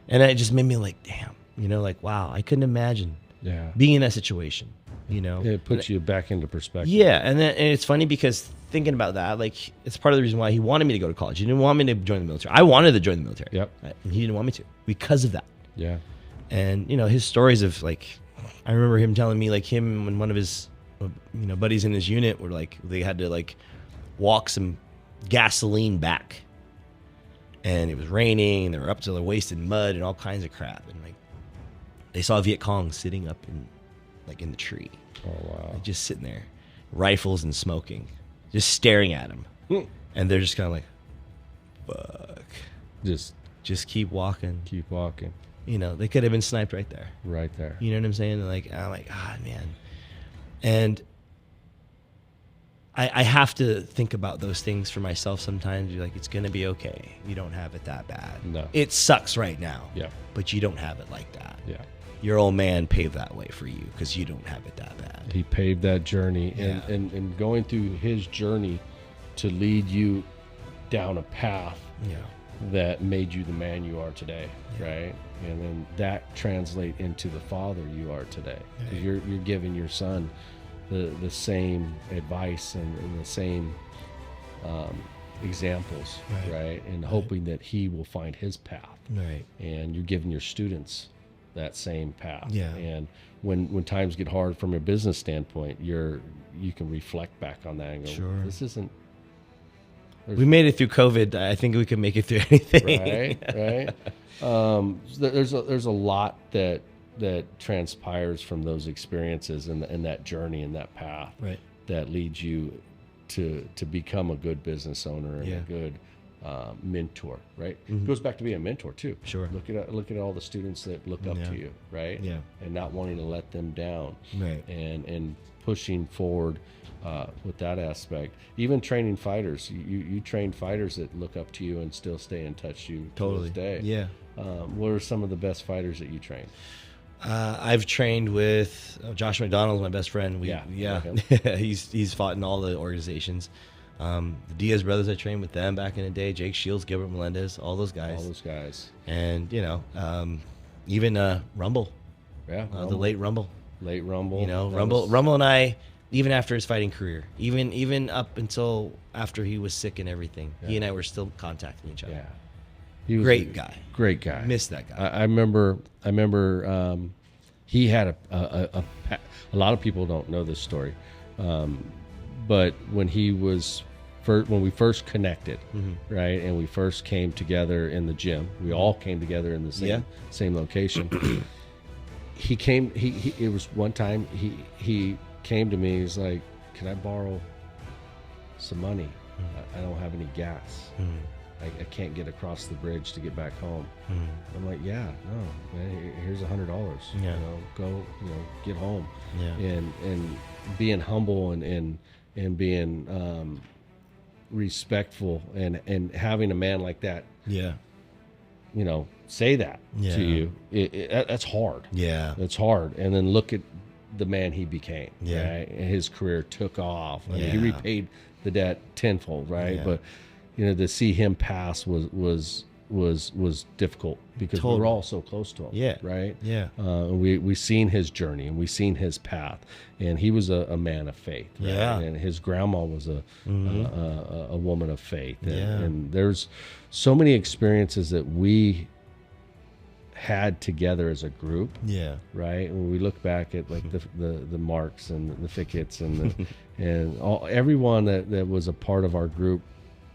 And it just made me like, damn, like, wow, I couldn't imagine being in that situation, It puts you back into perspective. Yeah. And it's funny because thinking about that, like, it's part of the reason why he wanted me to go to college. He didn't want me to join the military. I wanted to join the military. Yep. And he didn't want me to because of that. Yeah. And, his stories of, like, I remember him telling me, like, him and one of his, buddies in his unit were, like, they had to, like, walk some gasoline back. And it was raining, and they were up to their waist in mud and all kinds of crap. And, like, they saw Viet Cong sitting up in the tree. Oh, wow. Like, just sitting there, rifles and smoking, just staring at him. And they're just kind of like, fuck. Just keep walking. Keep walking. They could have been sniped right there. Right there. You know what I'm saying? I'm like, God, man. And I have to think about those things for myself sometimes. You're like, it's going to be okay. You don't have it that bad. No. It sucks right now. Yeah. But you don't have it like that. Yeah. Your old man paved that way for you because you don't have it that bad. He paved that journey. Yeah. And going through his journey to lead you down a path that made you the man you are today, right? And then that translate into the father you are today. Right. You're giving your son the same advice and the same examples, right? And hoping that he will find his path. Right. And you're giving your students that same path. Yeah. And when times get hard from a business standpoint, you can reflect back on that and go, sure. This isn't. We made it through COVID. I think we can make it through anything. Right. There's a lot that transpires from those experiences and that journey and that path that leads you to become a good business owner and a good mentor, right? Mm-hmm. It goes back to being a mentor too. Sure. Look at all the students that look up to you, right? Yeah. And not wanting to let them down, right? And pushing forward with that aspect. Even training fighters, you train fighters that look up to you and still stay in touch to this day. Yeah. What are some of the best fighters that you train? I've trained with Josh McDonald's my best friend. He's fought in all the organizations. The Diaz brothers, I trained with them back in the day. Jake Shields, Gilbert Melendez, all those guys. And even Rumble. Yeah. The late Rumble. Rumble and I, even after his fighting career, even up until after he was sick and everything, he and I were still contacting each other. Yeah. He was Great guy. Great guy. Missed that guy. I remember. He had a lot of people don't know this story, but when we first connected, right, and we first came together in the gym, we all came together in the same location. It was one time he came to me. He's like, "Can I borrow some money? I don't have any gas. I can't get across the bridge to get back home." I'm like, "Yeah, no, man, here's $100. Go, get home." And being humble and being respectful and having a man like that, say that to you, that's hard. Yeah, it's hard. And then look at the man he became. Right? And his career took off. I mean, he repaid the debt tenfold, right? But to see him pass was was difficult because we were all so close to him. Yeah. Right. Yeah. We seen his journey and we seen his path, and he was a man of faith. Right? Yeah. And his grandma was a woman of faith. And there's so many experiences that we had together as a group. Yeah. Right. When we look back at like the Marks and the Fickett's and and everyone that was a part of our group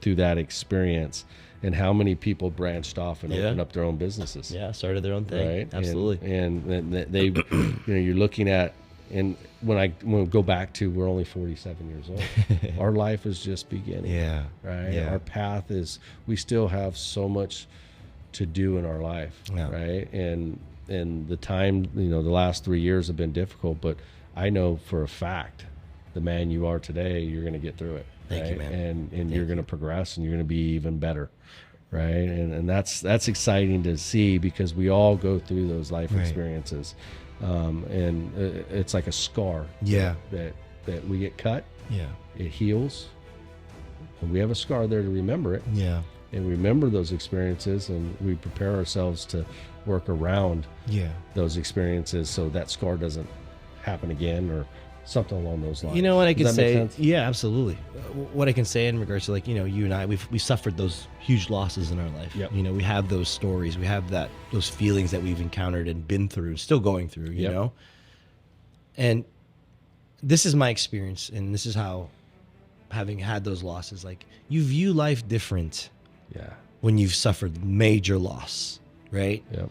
through that experience, and how many people branched off and opened up their own businesses. Yeah, started their own thing. Right. Absolutely. And they, you're looking at, and when we go back to, we're only 47 years old. Our life is just beginning. Yeah. Right. Yeah. Our path is, we still have so much to do in our life. Yeah. Right. And the time, the last 3 years have been difficult, but I know for a fact, the man you are today, you're going to get through it. Thank you, man. And you're going to progress, and you're going to be even better. Right. And that's exciting to see, because we all go through those life experiences. And it's like a scar. Yeah. That we get cut. Yeah. It heals. And we have a scar there to remember it. Yeah. And remember those experiences, and we prepare ourselves to work around those experiences so that scar doesn't happen again, or something along those lines. You know what I can say? Make sense? Yeah, absolutely. What I can say in regards to, like, you and I, we suffered those huge losses in our life. Yep. We have those stories, we have those feelings that we've encountered and been through, still going through, you know? And this is my experience, and this is how, having had those losses, like, you view life different when you've suffered major loss, right? Yep.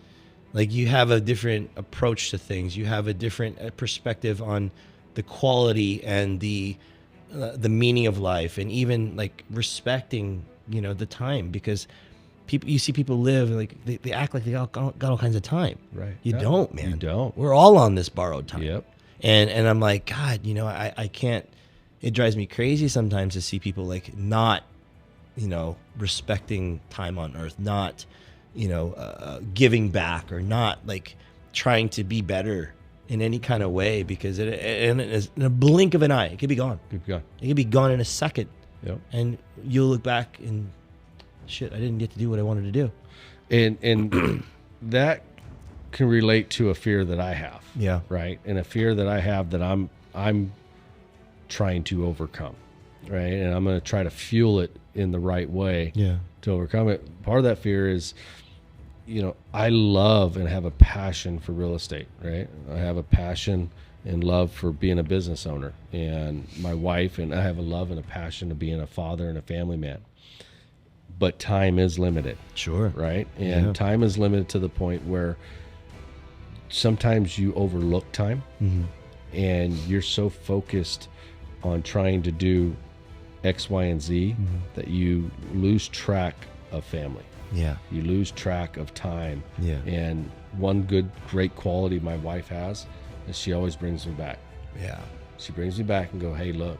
Like, you have a different approach to things. You have a different perspective on the quality and the meaning of life, and even like respecting, the time, because you see people live like they act like they got all kinds of time. Right. You don't, man. You don't. We're all on this borrowed time. Yep. And I'm like, God, I can't. It drives me crazy sometimes to see people like not, respecting time on earth, not, giving back, or not like trying to be better in any kind of way, because in a blink of an eye, it could be gone. It could be gone in a second. Yep. And you'll look back and, shit, I didn't get to do what I wanted to do. And that can relate to a fear that I have. Yeah. Right. And a fear that I have that I'm trying to overcome. Right. And I'm going to try to fuel it in the right way to overcome it. Part of that fear is, I love and have a passion for real estate, right? I have a passion and love for being a business owner, and my wife, and I have a love and a passion to being a father and a family man. But time is limited. Sure. Right? And time is limited to the point where sometimes you overlook time, and you're so focused on trying to do X, Y, and Z that you lose track of family. Yeah. You lose track of time. Yeah. And one great quality my wife has is she always brings me back. Yeah. She brings me back and go, hey, look,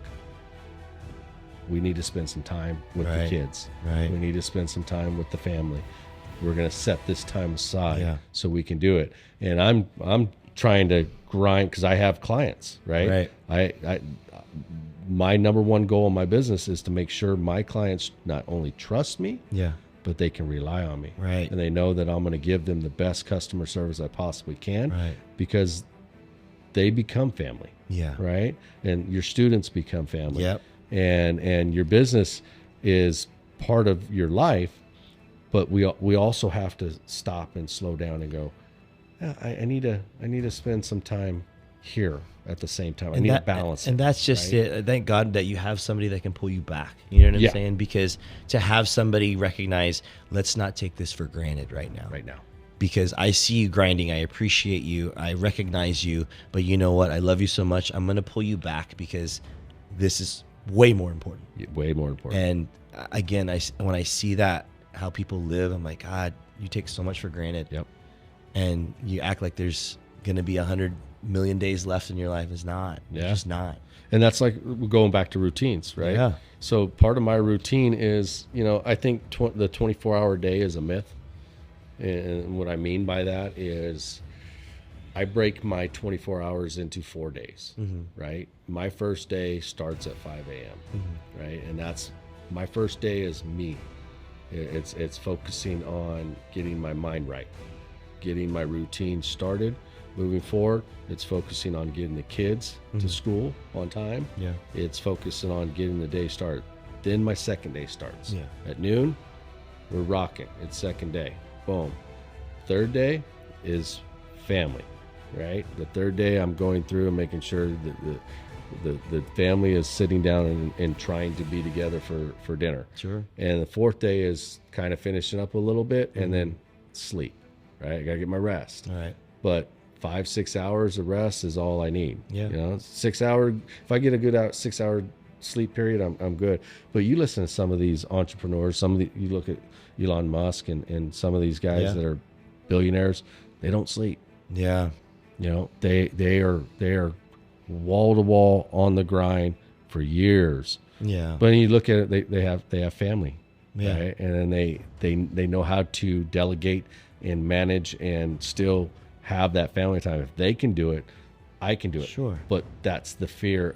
we need to spend some time with the kids. Right. We need to spend some time with the family. We're going to set this time aside so we can do it. And I'm trying to grind, because I have clients, right? I my number one goal in my business is to make sure my clients not only trust me, but they can rely on me. Right. And they know that I'm going to give them the best customer service I possibly can. Right. Because they become family. Yeah. Right. And your students become family. Yep. And your business is part of your life, but we also have to stop and slow down and go, I need to spend some time here at the same time. I need to balance it. And that's just it. Thank God that you have somebody that can pull you back. You know what I'm saying? Because to have somebody recognize, let's not take this for granted right now. Because I see you grinding. I appreciate you. I recognize you. But you know what? I love you so much. I'm going to pull you back, because this is way more important. Way more important. And again, when I see that, how people live, I'm like, God, you take so much for granted. Yep. And you act like there's going to be 100 million days left in your life. It's not. It's just not. And that's like going back to routines, right? Yeah. So part of my routine is, I think the 24-hour day is a myth. And what I mean by that is I break my 24 hours into 4 days, right? My first day starts at 5 a.m., right? And that's my first day is me. It's focusing on getting my mind right, getting my routine started. Moving forward, it's focusing on getting the kids to school on time. Yeah. It's focusing on getting the day started. Then my second day starts. Yeah. At noon, we're rocking. It's second day. Boom. Third day is family, right? The third day, I'm going through and making sure that the family is sitting down and trying to be together for dinner. Sure. And the fourth day is kind of finishing up a little bit and then sleep, right? I got to get my rest. All right. But 5-6 hours of rest is all I need. Yeah. You know, 6 hour, if I get a good 6 hour sleep period, I'm good. But you listen to some of these entrepreneurs, you look at Elon Musk and some of these guys that are billionaires, they don't sleep. Yeah. You know, they are wall to wall on the grind for years. Yeah. But when you look at it, they have family. Yeah. Right? And then they know how to delegate and manage and still have that family time. If they can do it, I can do it. Sure. But that's the fear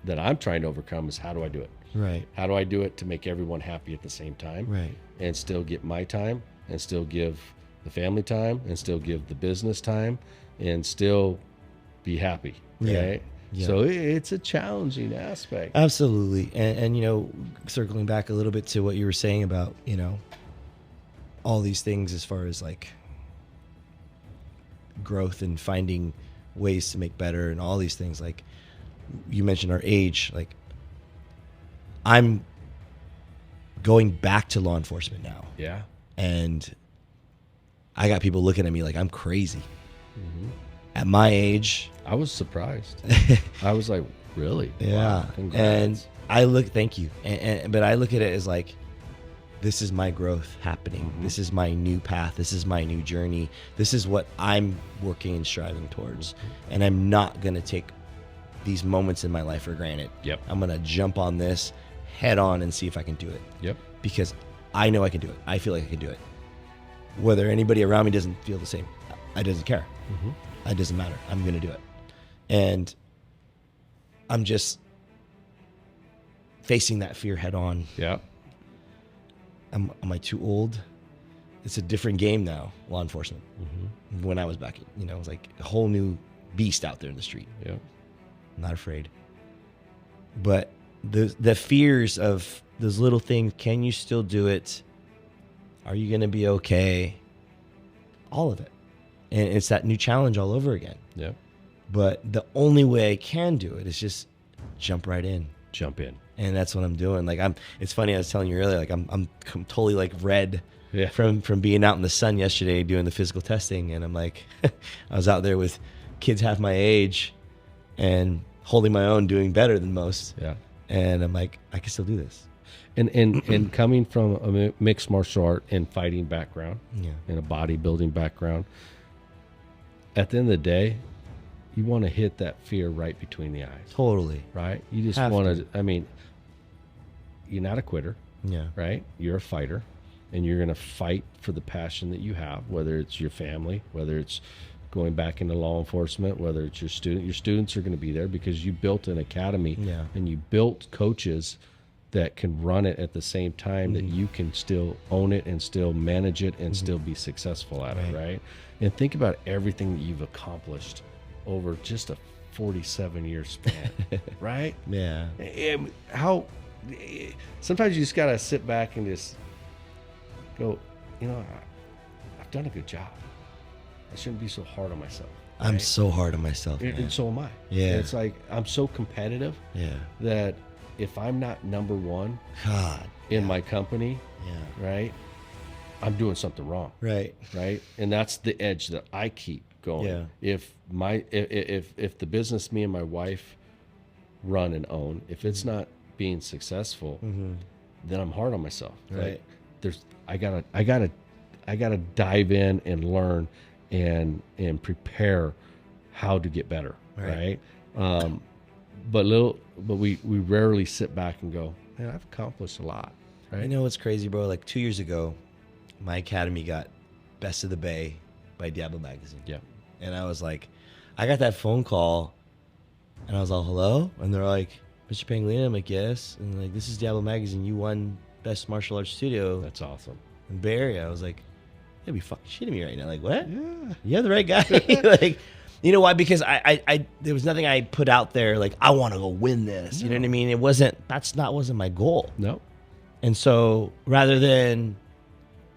that I'm trying to overcome is how do I do it? Right. How do I do it to make everyone happy at the same time? Right. And still get my time and still give the family time and still give the business time and still be happy. Yeah. Right? Yeah. So it's a challenging aspect. Absolutely. And, you know, circling back a little bit to what you were saying about, you know, all these things as far as like growth and finding ways to make better and all these things, like you mentioned our age, like I'm going back to law enforcement now. Yeah. And I got people looking at me like I'm crazy. At my age, I was surprised. I was like, really? Yeah. Wow, and thank you. But I look at it as like, this is my growth happening. This is my new path. This is my new journey. This is what I'm working and striving towards. And I'm not going to take these moments in my life for granted. Yep. I'm going to jump on this head on and see if I can do it. Yep. Because I know I can do it. I feel like I can do it. Whether anybody around me doesn't feel the same, I doesn't care. It doesn't matter. I'm going to do it. And I'm just facing that fear head on. Yeah. Am I too old? It's a different game now, law enforcement. When I was back, you know, it was like a whole new beast out there in the street. Yeah. I'm not afraid. But the fears of those little things, can you still do it? Are you going to be okay? All of it. And it's that new challenge all over again. Yeah. But the only way I can do it is just jump right in. Jump in. And that's what I'm doing. Like it's funny, I was telling you earlier, like I'm totally like red Yeah. from being out in the sun yesterday doing the physical testing. And I'm like, I was out there with kids half my age and holding my own, doing better than most. Yeah. And I'm like, I can still do this. And coming from a mixed martial art and fighting background, and a bodybuilding background, at the end of the day, you want to hit that fear right between the eyes. Totally. Right? You just want to, I mean, you're not a quitter. Yeah. Right? You're a fighter, and you're going to fight for the passion that you have, whether it's your family, whether it's going back into law enforcement, whether it's your student. Your students are going to be there because you built an academy and you built coaches that can run it at the same time that you can still own it and still manage it and still be successful at it, right? And think about everything that you've accomplished over just a 47-year span, right? Yeah. And how sometimes you just got to sit back and just go, you know, I've done a good job. I shouldn't be so hard on myself. Right? I'm so hard on myself. And so am I. Yeah. It's like I'm so competitive that if I'm not number one in my company, right, I'm doing something wrong. Right. And that's the edge that I keep going. Yeah. If the business me and my wife run and own, if it's not being successful, then I'm hard on myself. Right. Like I gotta dive in and learn and prepare how to get better. Right. But we rarely sit back and go, man, I've accomplished a lot. Right. You know what's crazy, bro? Like 2 years ago, my academy got Best of the Bay by Diablo Magazine. Yeah. And I was like, I got that phone call and I was all, hello? And they're like, Mr. Pangelinan? I'm like, yes. And like, this is Diablo Magazine. You won best martial arts studio That's awesome. in Bay Area. I was like, you'd be fucking shitting me right now. Like, what? Yeah. You're the right guy. Like, you know why? Because I there was nothing I put out there like, I want to go win this. You know what I mean? Wasn't my goal. No. And so rather than,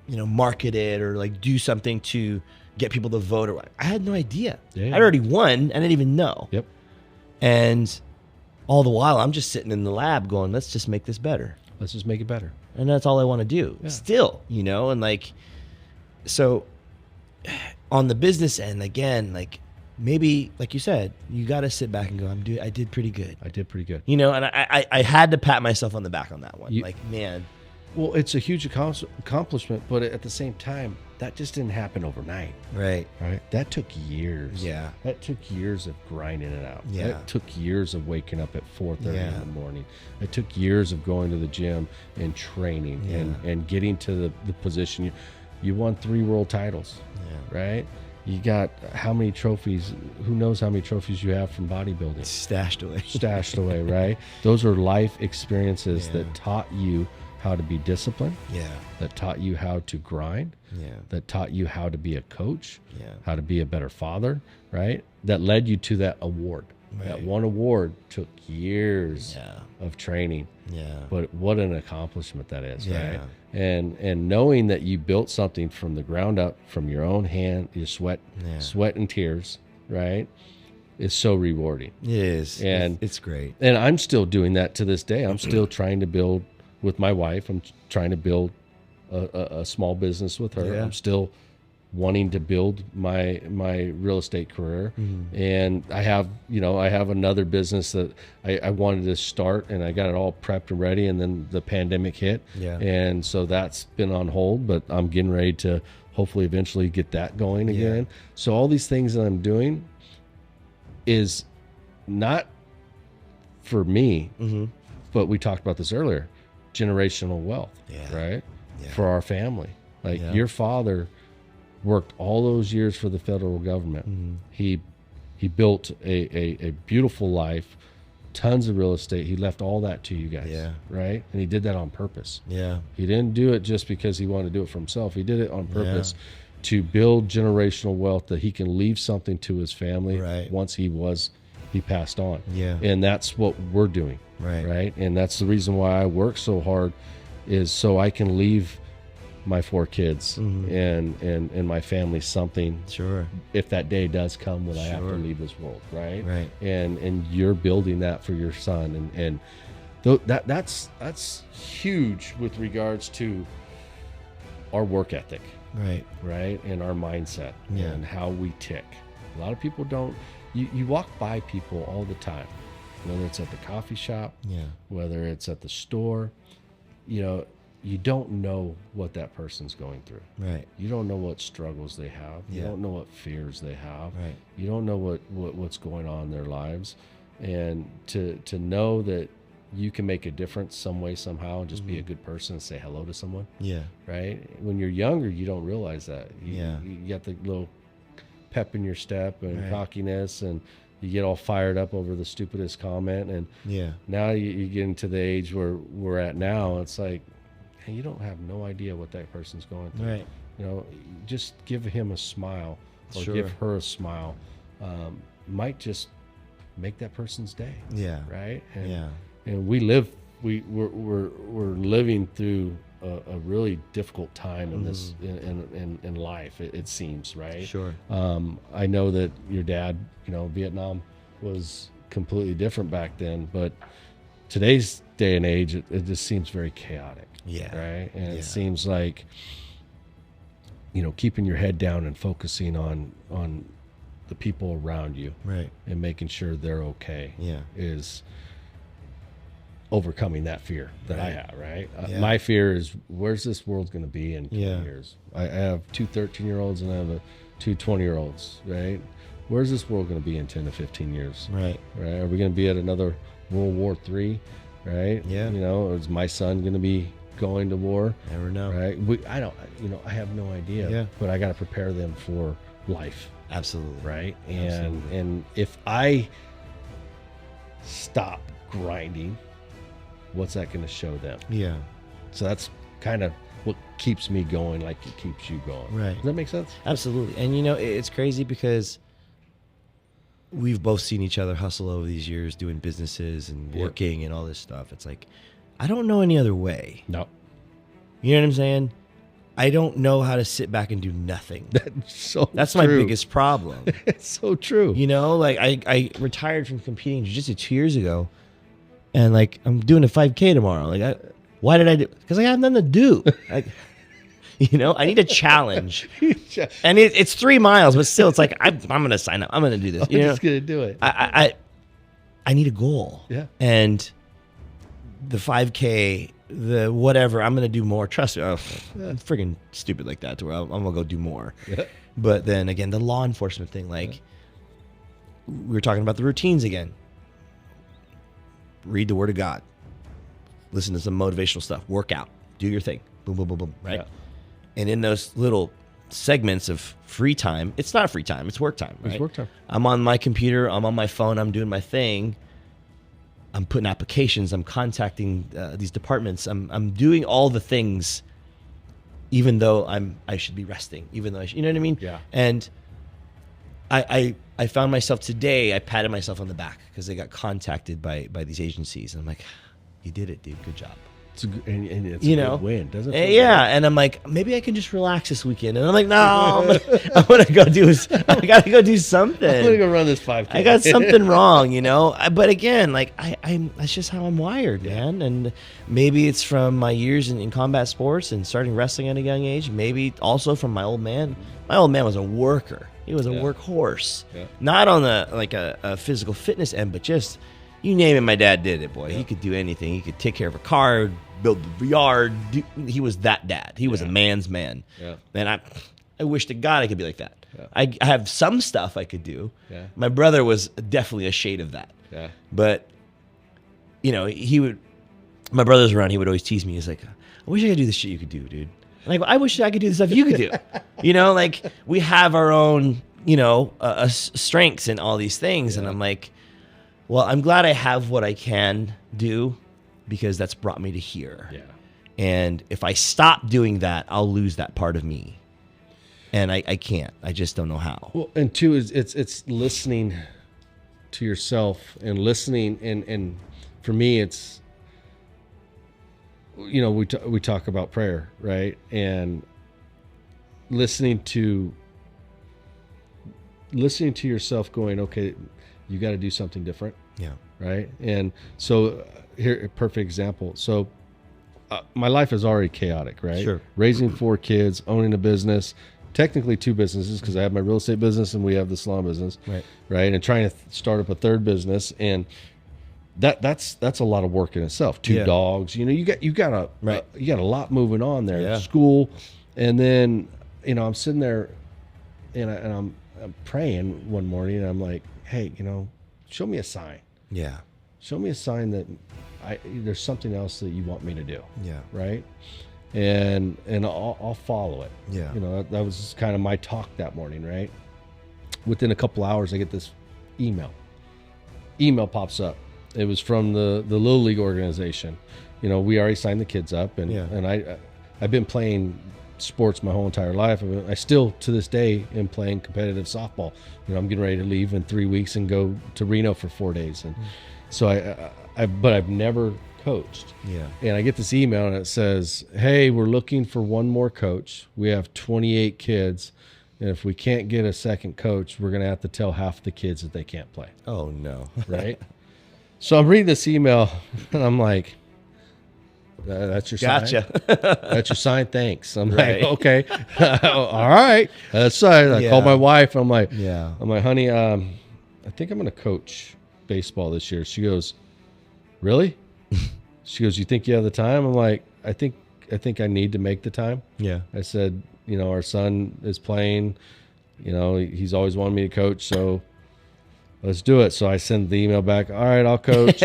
market it or like do something to get people to vote, or I had no idea. Yeah. I'd already won. I didn't even know. Yep. And all the while I'm just sitting in the lab going, let's just make this better. Let's just make it better. And that's all I want to do still, and like, so on the business end, again, like maybe, like you said, you got to sit back and go, I did pretty good. I did pretty good. And I had to pat myself on the back on that one. Like, man. Well, it's a huge accomplishment, but at the same time, that just didn't happen overnight. Right. That took years. Yeah. That took years of grinding it out. Yeah. That took years of waking up at 4:30 in the morning. It took years of going to the gym and training and getting to the position. You won 3 world titles, right? You got how many trophies? Who knows how many trophies you have from bodybuilding? Stashed away, right? Those are life experiences that taught you how to be disciplined, that taught you how to grind, that taught you how to be a coach, how to be a better father, right? That led you to that award. Right. That one award took years of training. But what an accomplishment that is, right? And knowing that you built something from the ground up, from your own hand, your sweat and tears, right? Is so rewarding. It is. And it's great. And I'm still doing that to this day. I'm still trying to build with my wife. I'm trying to build a small business with her. I'm still wanting to build my real estate career. And I have another business that I wanted to start, and I got it all prepped and ready, and then the pandemic hit. And so that's been on hold, but I'm getting ready to hopefully eventually get that going again. So all these things that I'm doing is not for me, but we talked about this earlier, generational wealth, right? For our family. Like your father worked all those years for the federal government. He built a beautiful life, tons of real estate. He left all that to you guys, right? And he did that on purpose. He didn't do it just because he wanted to do it for himself. He did it on purpose to build generational wealth, that he can leave something to his family once he passed on. And that's what we're doing. Right. And that's the reason why I work so hard, is so I can leave my 4 kids and my family something. If that day does come when I have to leave this world. Right. And you're building that for your son. And that's huge with regards to our work ethic. Right. And our mindset and how we tick. A lot of people don't, you walk by people all the time, whether it's at the coffee shop, whether it's at the store, you don't know what that person's going through. You don't know what struggles they have. You don't know what fears they have. You don't know what's going on in their lives. And to know that you can make a difference some way, somehow, and just be a good person and say hello to someone. Right. When you're younger, you don't realize that. You got the little pep in your step and cockiness, and you get all fired up over the stupidest comment. And now you get into the age where we're at now. It's like, hey, you don't have no idea what that person's going through. Just give him a smile or give her a smile. Might just make that person's day. Right. And we're living through a really difficult time in this in life. It seems, right. I know that your dad, Vietnam was completely different back then, but today's day and age, it just seems very chaotic. Right. And it seems like, keeping your head down and focusing on the people around you, and making sure they're okay, is overcoming that fear that I have, right? My fear is, where's this world going to be in 10 years? I have 2 13-year-olds and I have 2 20-year-olds, right? Where's this world going to be in 10 to 15 years? Right? Are we going to be at another World War III, right? Is my son going to be going to war? Never know. Right? I have no idea, but I got to prepare them for life. Absolutely. Right? And if I stop grinding, what's that going to show them? So that's kind of what keeps me going, like it keeps you going. Right. Does that make sense? Absolutely. And it's crazy because we've both seen each other hustle over these years doing businesses and working and all this stuff. It's like, I don't know any other way. No. You know what I'm saying? I don't know how to sit back and do nothing. That's my biggest problem. It's so true. Like I retired from competing in jiu-jitsu 2 years ago, and like I'm doing a 5K tomorrow. Like, why did I do? Because I have nothing to do. I need a challenge, and it's 3 miles, but still, it's like I'm gonna sign up. I'm gonna do this. I'm just gonna do it. I need a goal. Yeah, and the 5K. The whatever, I'm going to do more. Trust me, I'm freaking stupid like that to where I'm going to go do more. Yeah. But then again, the law enforcement thing, like we were talking about the routines again. Read the word of God. Listen to some motivational stuff. Work out. Do your thing. Boom, boom, boom, boom. Right? Yeah. And in those little segments of free time, it's not free time. It's work time. Right? It's work time. I'm on my computer. I'm on my phone. I'm doing my thing. I'm putting applications. I'm contacting these departments. I'm doing all the things, even though I should be resting. Even though you know what I mean? Yeah. And I found myself today. I patted myself on the back because I got contacted by these agencies, and I'm like, "You did it, dude. Good job." It's a good win, doesn't it? Yeah, and I'm like, maybe I can just relax this weekend. And I'm like, no, I'm gonna go do. I gotta go do something. I'm gonna go run this 5K. I got something wrong, But again, like I'm that's just how I'm wired, man. And maybe it's from my years in combat sports and starting wrestling at a young age. Maybe also from my old man. My old man was a worker. He was a workhorse, not on a physical fitness end, but just. You name it, my dad did it, boy. Yeah. He could do anything. He could take care of a car, build the yard. He was that dad. He was a man's man. Yeah. And I wish to God I could be like that. Yeah. I have some stuff I could do. Yeah. My brother was definitely a shade of that. Yeah. But, my brother's around, he would always tease me. He's like, I wish I could do the shit you could do, dude. Like, I wish I could do the stuff you could do. Like we have our own, strengths in all these things. Yeah. And I'm like, well, I'm glad I have what I can do because that's brought me to here. Yeah. And if I stop doing that, I'll lose that part of me. And I can't. I just don't know how. Well, and two is it's listening to yourself and listening and for me it's we talk about prayer, right? And listening to yourself going, okay, you got to do something different. Yeah. Right. And so here, a perfect example. So my life is already chaotic, right? Sure. Raising 4 kids, owning a business, technically 2 businesses because I have my real estate business and we have the salon business. Right. Right. And trying to start up a 3rd business. And that's a lot of work in itself. 2 dogs, you got a lot moving on there. Yeah. School. And then, I'm sitting there and I'm praying one morning and I'm like, hey, show me a sign. Yeah. Show me a sign that there's something else that you want me to do. Yeah. Right. And I'll follow it. Yeah. That was kind of my talk that morning. Right. Within a couple hours, I get this email. Email pops up. It was from the Little League organization. We already signed the kids up and I've been playing sports my whole entire life. I still to this day am playing competitive softball. I'm getting ready to leave in 3 weeks and go to Reno for 4 days. And so but I've never coached. Yeah. And I get this email and it says, hey, we're looking for one more coach. We have 28 kids. And if we can't get a second coach, we're going to have to tell half the kids that they can't play. Oh no. Right. So I'm reading this email and I'm like, that's your sign. That's your sign. Thanks. I'm like, okay, all right. That's fine. I called my wife. I'm like, honey, I think I'm going to coach baseball this year. She goes, really? She goes, you think you have the time? I'm like, I think I need to make the time. Yeah. I said, our son is playing. He's always wanted me to coach, so let's do it. So I send the email back. All right, I'll coach.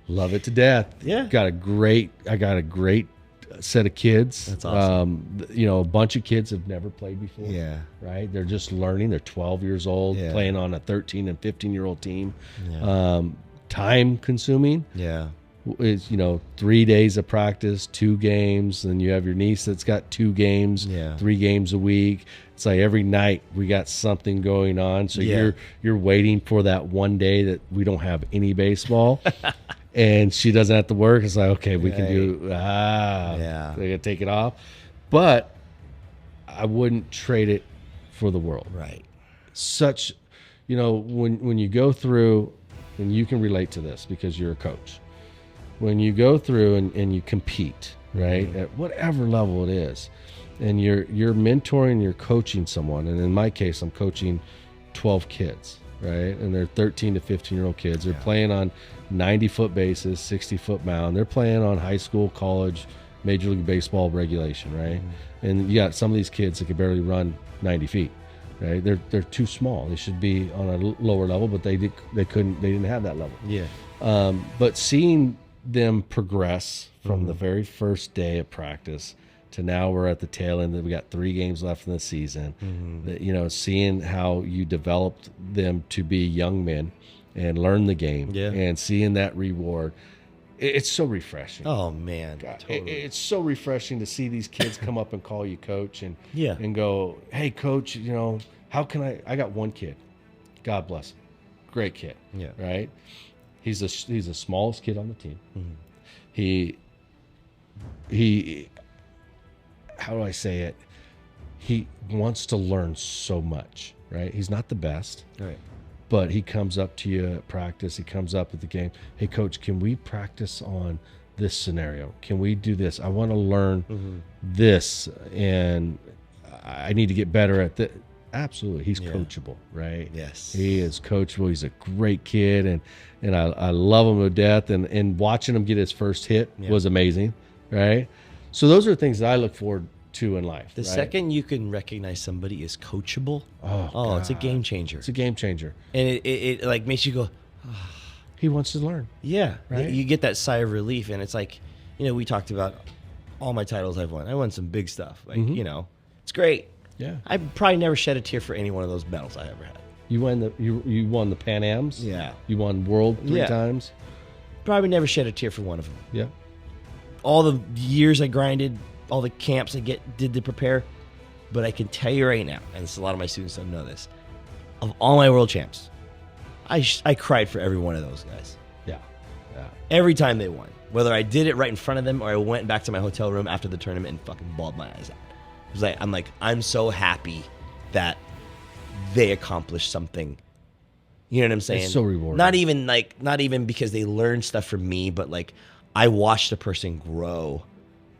Love it to death. Yeah. I got a great set of kids. That's awesome. A bunch of kids have never played before. Yeah. Right. They're just learning. They're 12 years old, playing on a 13 and 15-year-old team. Yeah. Time consuming. Yeah. is, 3 days of practice, 2 games. Then you have your niece that's got 2 games, 3 games a week. It's like every night we got something going on. So you're waiting for that one day that we don't have any baseball. And she doesn't have to work. It's like, okay, we can do, they gotta take it off. But I wouldn't trade it for the world. Right. Such, when you go through, and you can relate to this because you're a coach. When you go through and you compete, right, at whatever level it is, and you're mentoring, you're coaching someone. And in my case, I'm coaching 12 kids, right? And they're 13 to 15-year-old kids. They're playing on 90-foot bases, 60-foot mound. They're playing on high school, college, Major League Baseball regulation, right? And you got some of these kids that can barely run 90 feet, right? They're too small. They should be on a lower level, but they didn't have that level. Yeah. But seeing them progress from the very first day of practice to now we're at the tail end, that we got 3 games left in the season. That, seeing how you developed them to be young men and learn the game, and seeing that reward, it's so refreshing. Oh man, God, totally. It's so refreshing to see these kids come up and call you coach and go, hey coach, how can I got one kid, God bless him, great kid, right? He's the smallest kid on the team. He how do I say it? He wants to learn so much, right? He's not the best, right? But he comes up to you at practice. He comes up at the game. Hey, coach, can we practice on this scenario? Can we do this? I want to learn this, and I need to get better at this. Absolutely. He's coachable, right? Yes. He is coachable. He's a great kid, and I love him to death. And watching him get his first hit was amazing, right? So those are things that I look forward to in life. The second you can recognize somebody is coachable, it's a game changer. It's a game changer. And it like makes you go, he wants to learn. Yeah. Right? You get that sigh of relief. And it's like, we talked about all my titles I've won. I won some big stuff. Like, it's great. Yeah. I probably never shed a tear for any one of those medals I ever had. You won the Pan Ams. Yeah. You won World 3 times. Probably never shed a tear for one of them. Yeah. All the years I grinded, all the camps I did to prepare, but I can tell you right now, and a lot of my students don't know this, of all my world champs, I cried for every one of those guys. Yeah. Every time they won, whether I did it right in front of them or I went back to my hotel room after the tournament and fucking bawled my eyes out. It was I'm so happy that they accomplished something. You know what I'm saying? It's so rewarding. Not even because they learned stuff from me, but I watched the person grow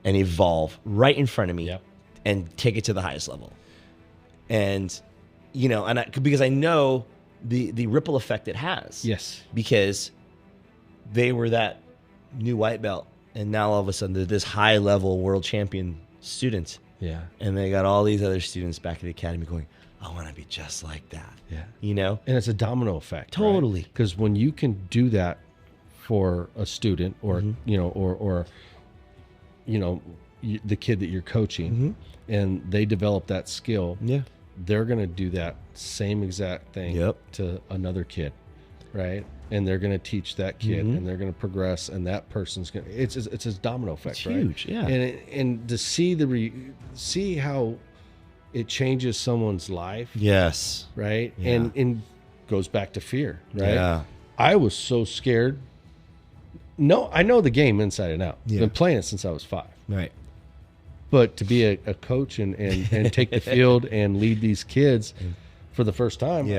and evolve right in front of me and take it to the highest level. And, because I know the ripple effect it has. Yes. Because they were that new white belt, and now all of a sudden they're this high level world champion student. Yeah. And they got all these other students back at the academy going, I want to be just like that. Yeah. And it's a domino effect. Totally. Because when you can do that for a student or, the kid that you're coaching and they develop that skill, they're going to do that same exact thing to another kid, right? And they're going to teach that kid and they're going to progress, and that person's going to, it's a domino effect, it's right? Huge, yeah. And to see how it changes someone's life. Yes. Right? Yeah. And goes back to fear, right? Yeah. I was so scared. No, I know the game inside and out. Yeah. I've been playing it since I was 5. Right. But to be a coach and take the field and lead these kids for the first time,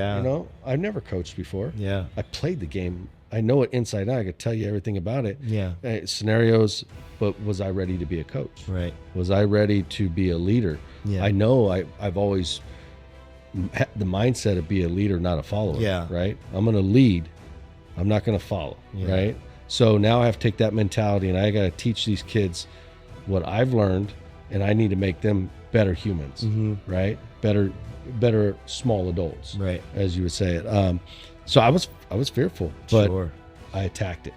I've never coached before. Yeah. I played the game. I know it inside and out. I could tell you everything about it. Yeah. Scenarios, but was I ready to be a coach? Right. Was I ready to be a leader? Yeah. I know I've always had the mindset of be a leader, not a follower. Yeah. Right? I'm going to lead. I'm not going to follow. Yeah. Right? So now I have to take that mentality, and I got to teach these kids what I've learned, and I need to make them better humans, right? Better small adults, right? As you would say it. So I was fearful, but I attacked it.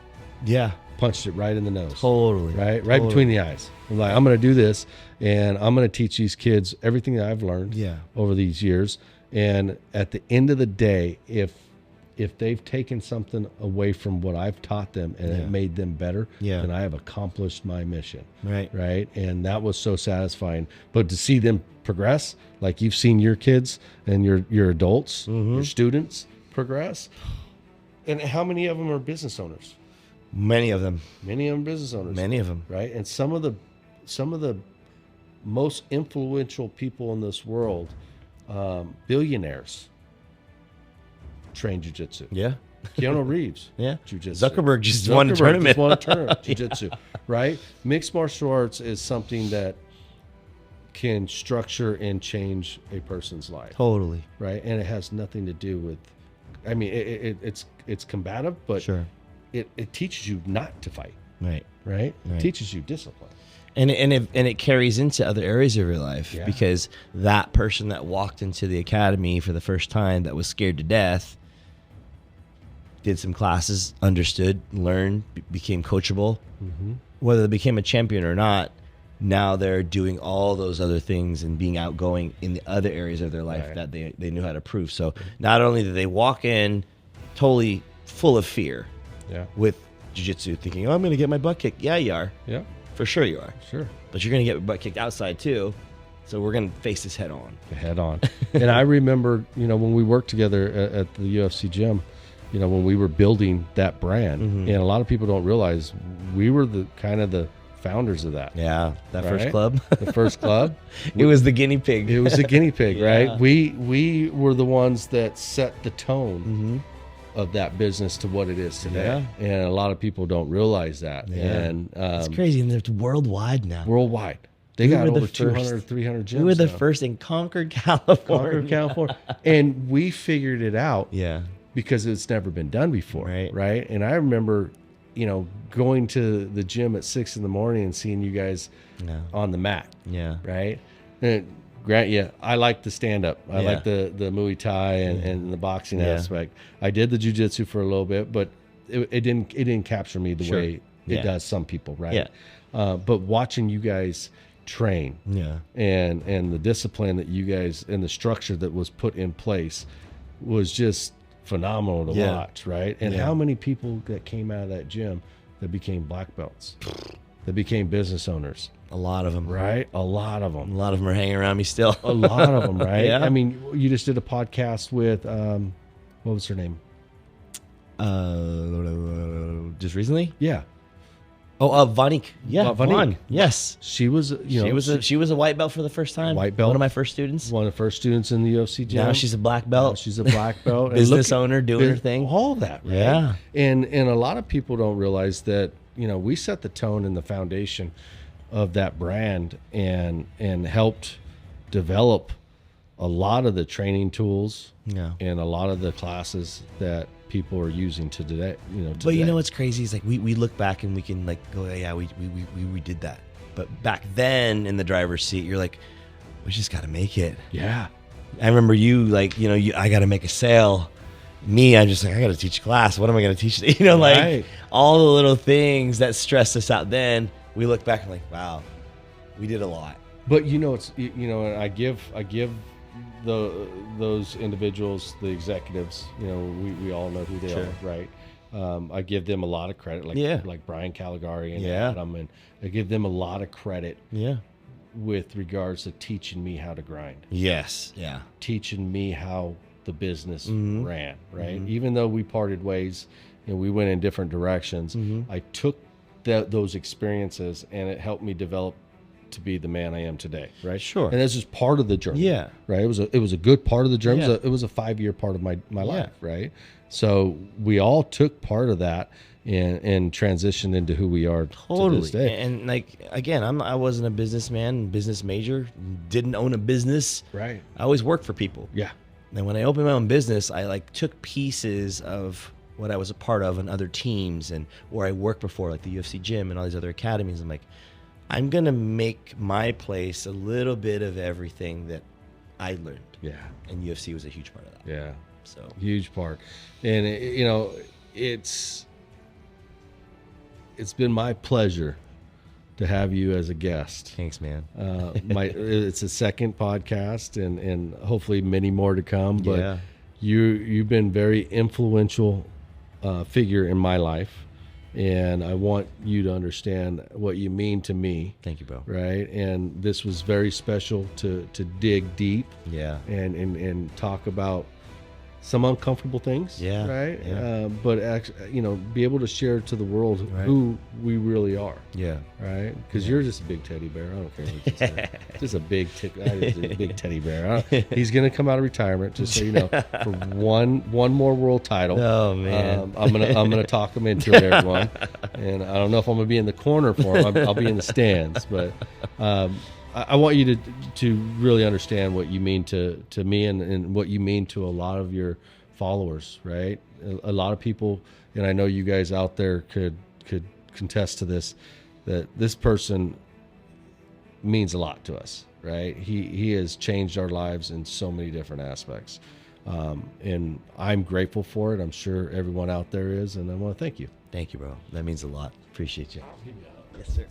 Yeah, punched it right in the nose. Totally, right between the eyes. I'm like, I'm going to do this, and I'm going to teach these kids everything that I've learned over these years. And at the end of the day, if if they've taken something away from what I've taught them and it made them better, then I have accomplished my mission. Right. And that was so satisfying. But to see them progress, like you've seen your kids and your adults, your students progress. And how many of them are business owners? Many of them. Many of them business owners. Many of them. Right. And some of the most influential people in this world, billionaires, train jiu-jitsu. Yeah. Keanu Reeves. Yeah. Jiu-jitsu. Zuckerberg just won a tournament. Jiu-jitsu. Right. Mixed martial arts is something that can structure and change a person's life. Totally. Right. And it has nothing to do with, I mean, it's combative, but it teaches you not to fight. Right. It teaches you discipline. And it carries into other areas of your life because that person that walked into the academy for the first time that was scared to death did some classes, understood, learned, became coachable. Whether they became a champion or not, now they're doing all those other things and being outgoing in the other areas of their life that they knew how to prove. So not only did they walk in totally full of fear with jiu-jitsu, thinking, oh, I'm going to get my butt kicked. Yeah, you are. Yeah. For sure you are. Sure. But you're going to get your butt kicked outside too. So we're going to face this head on. Head on. And I remember, when we worked together at the UFC gym, when we were building that brand, and a lot of people don't realize we were the founders of that. Yeah. That first club. The first club. It was the guinea pig. It was the guinea pig, right? We were the ones that set the tone of that business to what it is today. And a lot of people don't realize that. And it's crazy. And it's worldwide now. Worldwide. They got over 200, 300 gyms. We were the first in Concord, California. And we figured it out. Yeah. Because it's never been done before. Right. And I remember, going to the gym at 6 a.m. and seeing you guys on the mat. Yeah. Right. And grant you, I like the stand up. I like the Muay Thai and the boxing aspect. I did the jiu-jitsu for a little bit, but it didn't capture me the way it does some people, right? Yeah. But watching you guys train and the discipline that you guys and the structure that was put in place was just phenomenal to watch, right? And how many people that came out of that gym that became black belts, that became business owners? A lot of them. Right? A lot of them. A lot of them are hanging around me still. A lot of them, right? I mean, you just did a podcast with, what was her name? Just recently? Yeah. Oh, Vanik. Yeah, Vanik. Yes. She was, she was a white belt for the first time. White belt. One of my first students. One of the first students in the UFC gym. Now she's a black belt. She's a black belt. Business owner doing her thing. All that, right? Yeah. And a lot of people don't realize that, we set the tone and the foundation of that brand and helped develop a lot of the training tools and a lot of the classes that people are using today. But what's crazy is like we look back and we can like go, yeah, we did that. But back then in the driver's seat, you're like, we just got to make it. Yeah. I remember you like, I got to make a sale. Me, I'm just like, I got to teach a class. What am I going to teach? Like all the little things that stressed us out then. We look back and like, wow, we did a lot. But it's I give those individuals, the executives, we all know who they are, right? I give them a lot of credit, like Brian Caligari and Adam, and I give them a lot of credit. Yeah. With regards to teaching me how to grind. Yes. Yeah. Teaching me how the business ran, right? Even though we parted ways and we went in different directions, I took those experiences and it helped me develop to be the man I am today, right? Sure. And this is part of the journey. Yeah. Right. It was a good part of the journey. It was a 5-year part of my life, right? So we all took part of that and transitioned into who we are to this day. And like again, I wasn't a businessman, business major, didn't own a business. Right. I always worked for people. Yeah. And when I opened my own business, I like took pieces of what I was a part of and other teams and where I worked before, like the UFC gym and all these other academies. I'm like, I'm going to make my place a little bit of everything that I learned. Yeah. And UFC was a huge part of that. Yeah. So huge part. And it's been my pleasure to have you as a guest. Thanks, man. It's a second podcast and hopefully many more to come, but you've been very influential figure in my life, and I want you to understand what you mean to me. Thank you, bro. Right, and this was very special to dig deep. Yeah. And talk about some uncomfortable things. Yeah. Right. Yeah. But actually, be able to share to the world who we really are. Yeah. Right. Because you're just a big teddy bear. I don't care what you say. Just a big teddy bear. He's gonna come out of retirement, just so you know, for one more world title. Oh man. I'm gonna talk him into it, everyone. And I don't know if I'm gonna be in the corner for him. I'll be in the stands, but. I want you to really understand what you mean to me and what you mean to a lot of your followers, right? A lot of people, and I know you guys out there could contest to this, that this person means a lot to us, right? He has changed our lives in so many different aspects. And I'm grateful for it. I'm sure everyone out there is, and I want to thank you. Thank you, bro. That means a lot. Appreciate you. Yes, sir.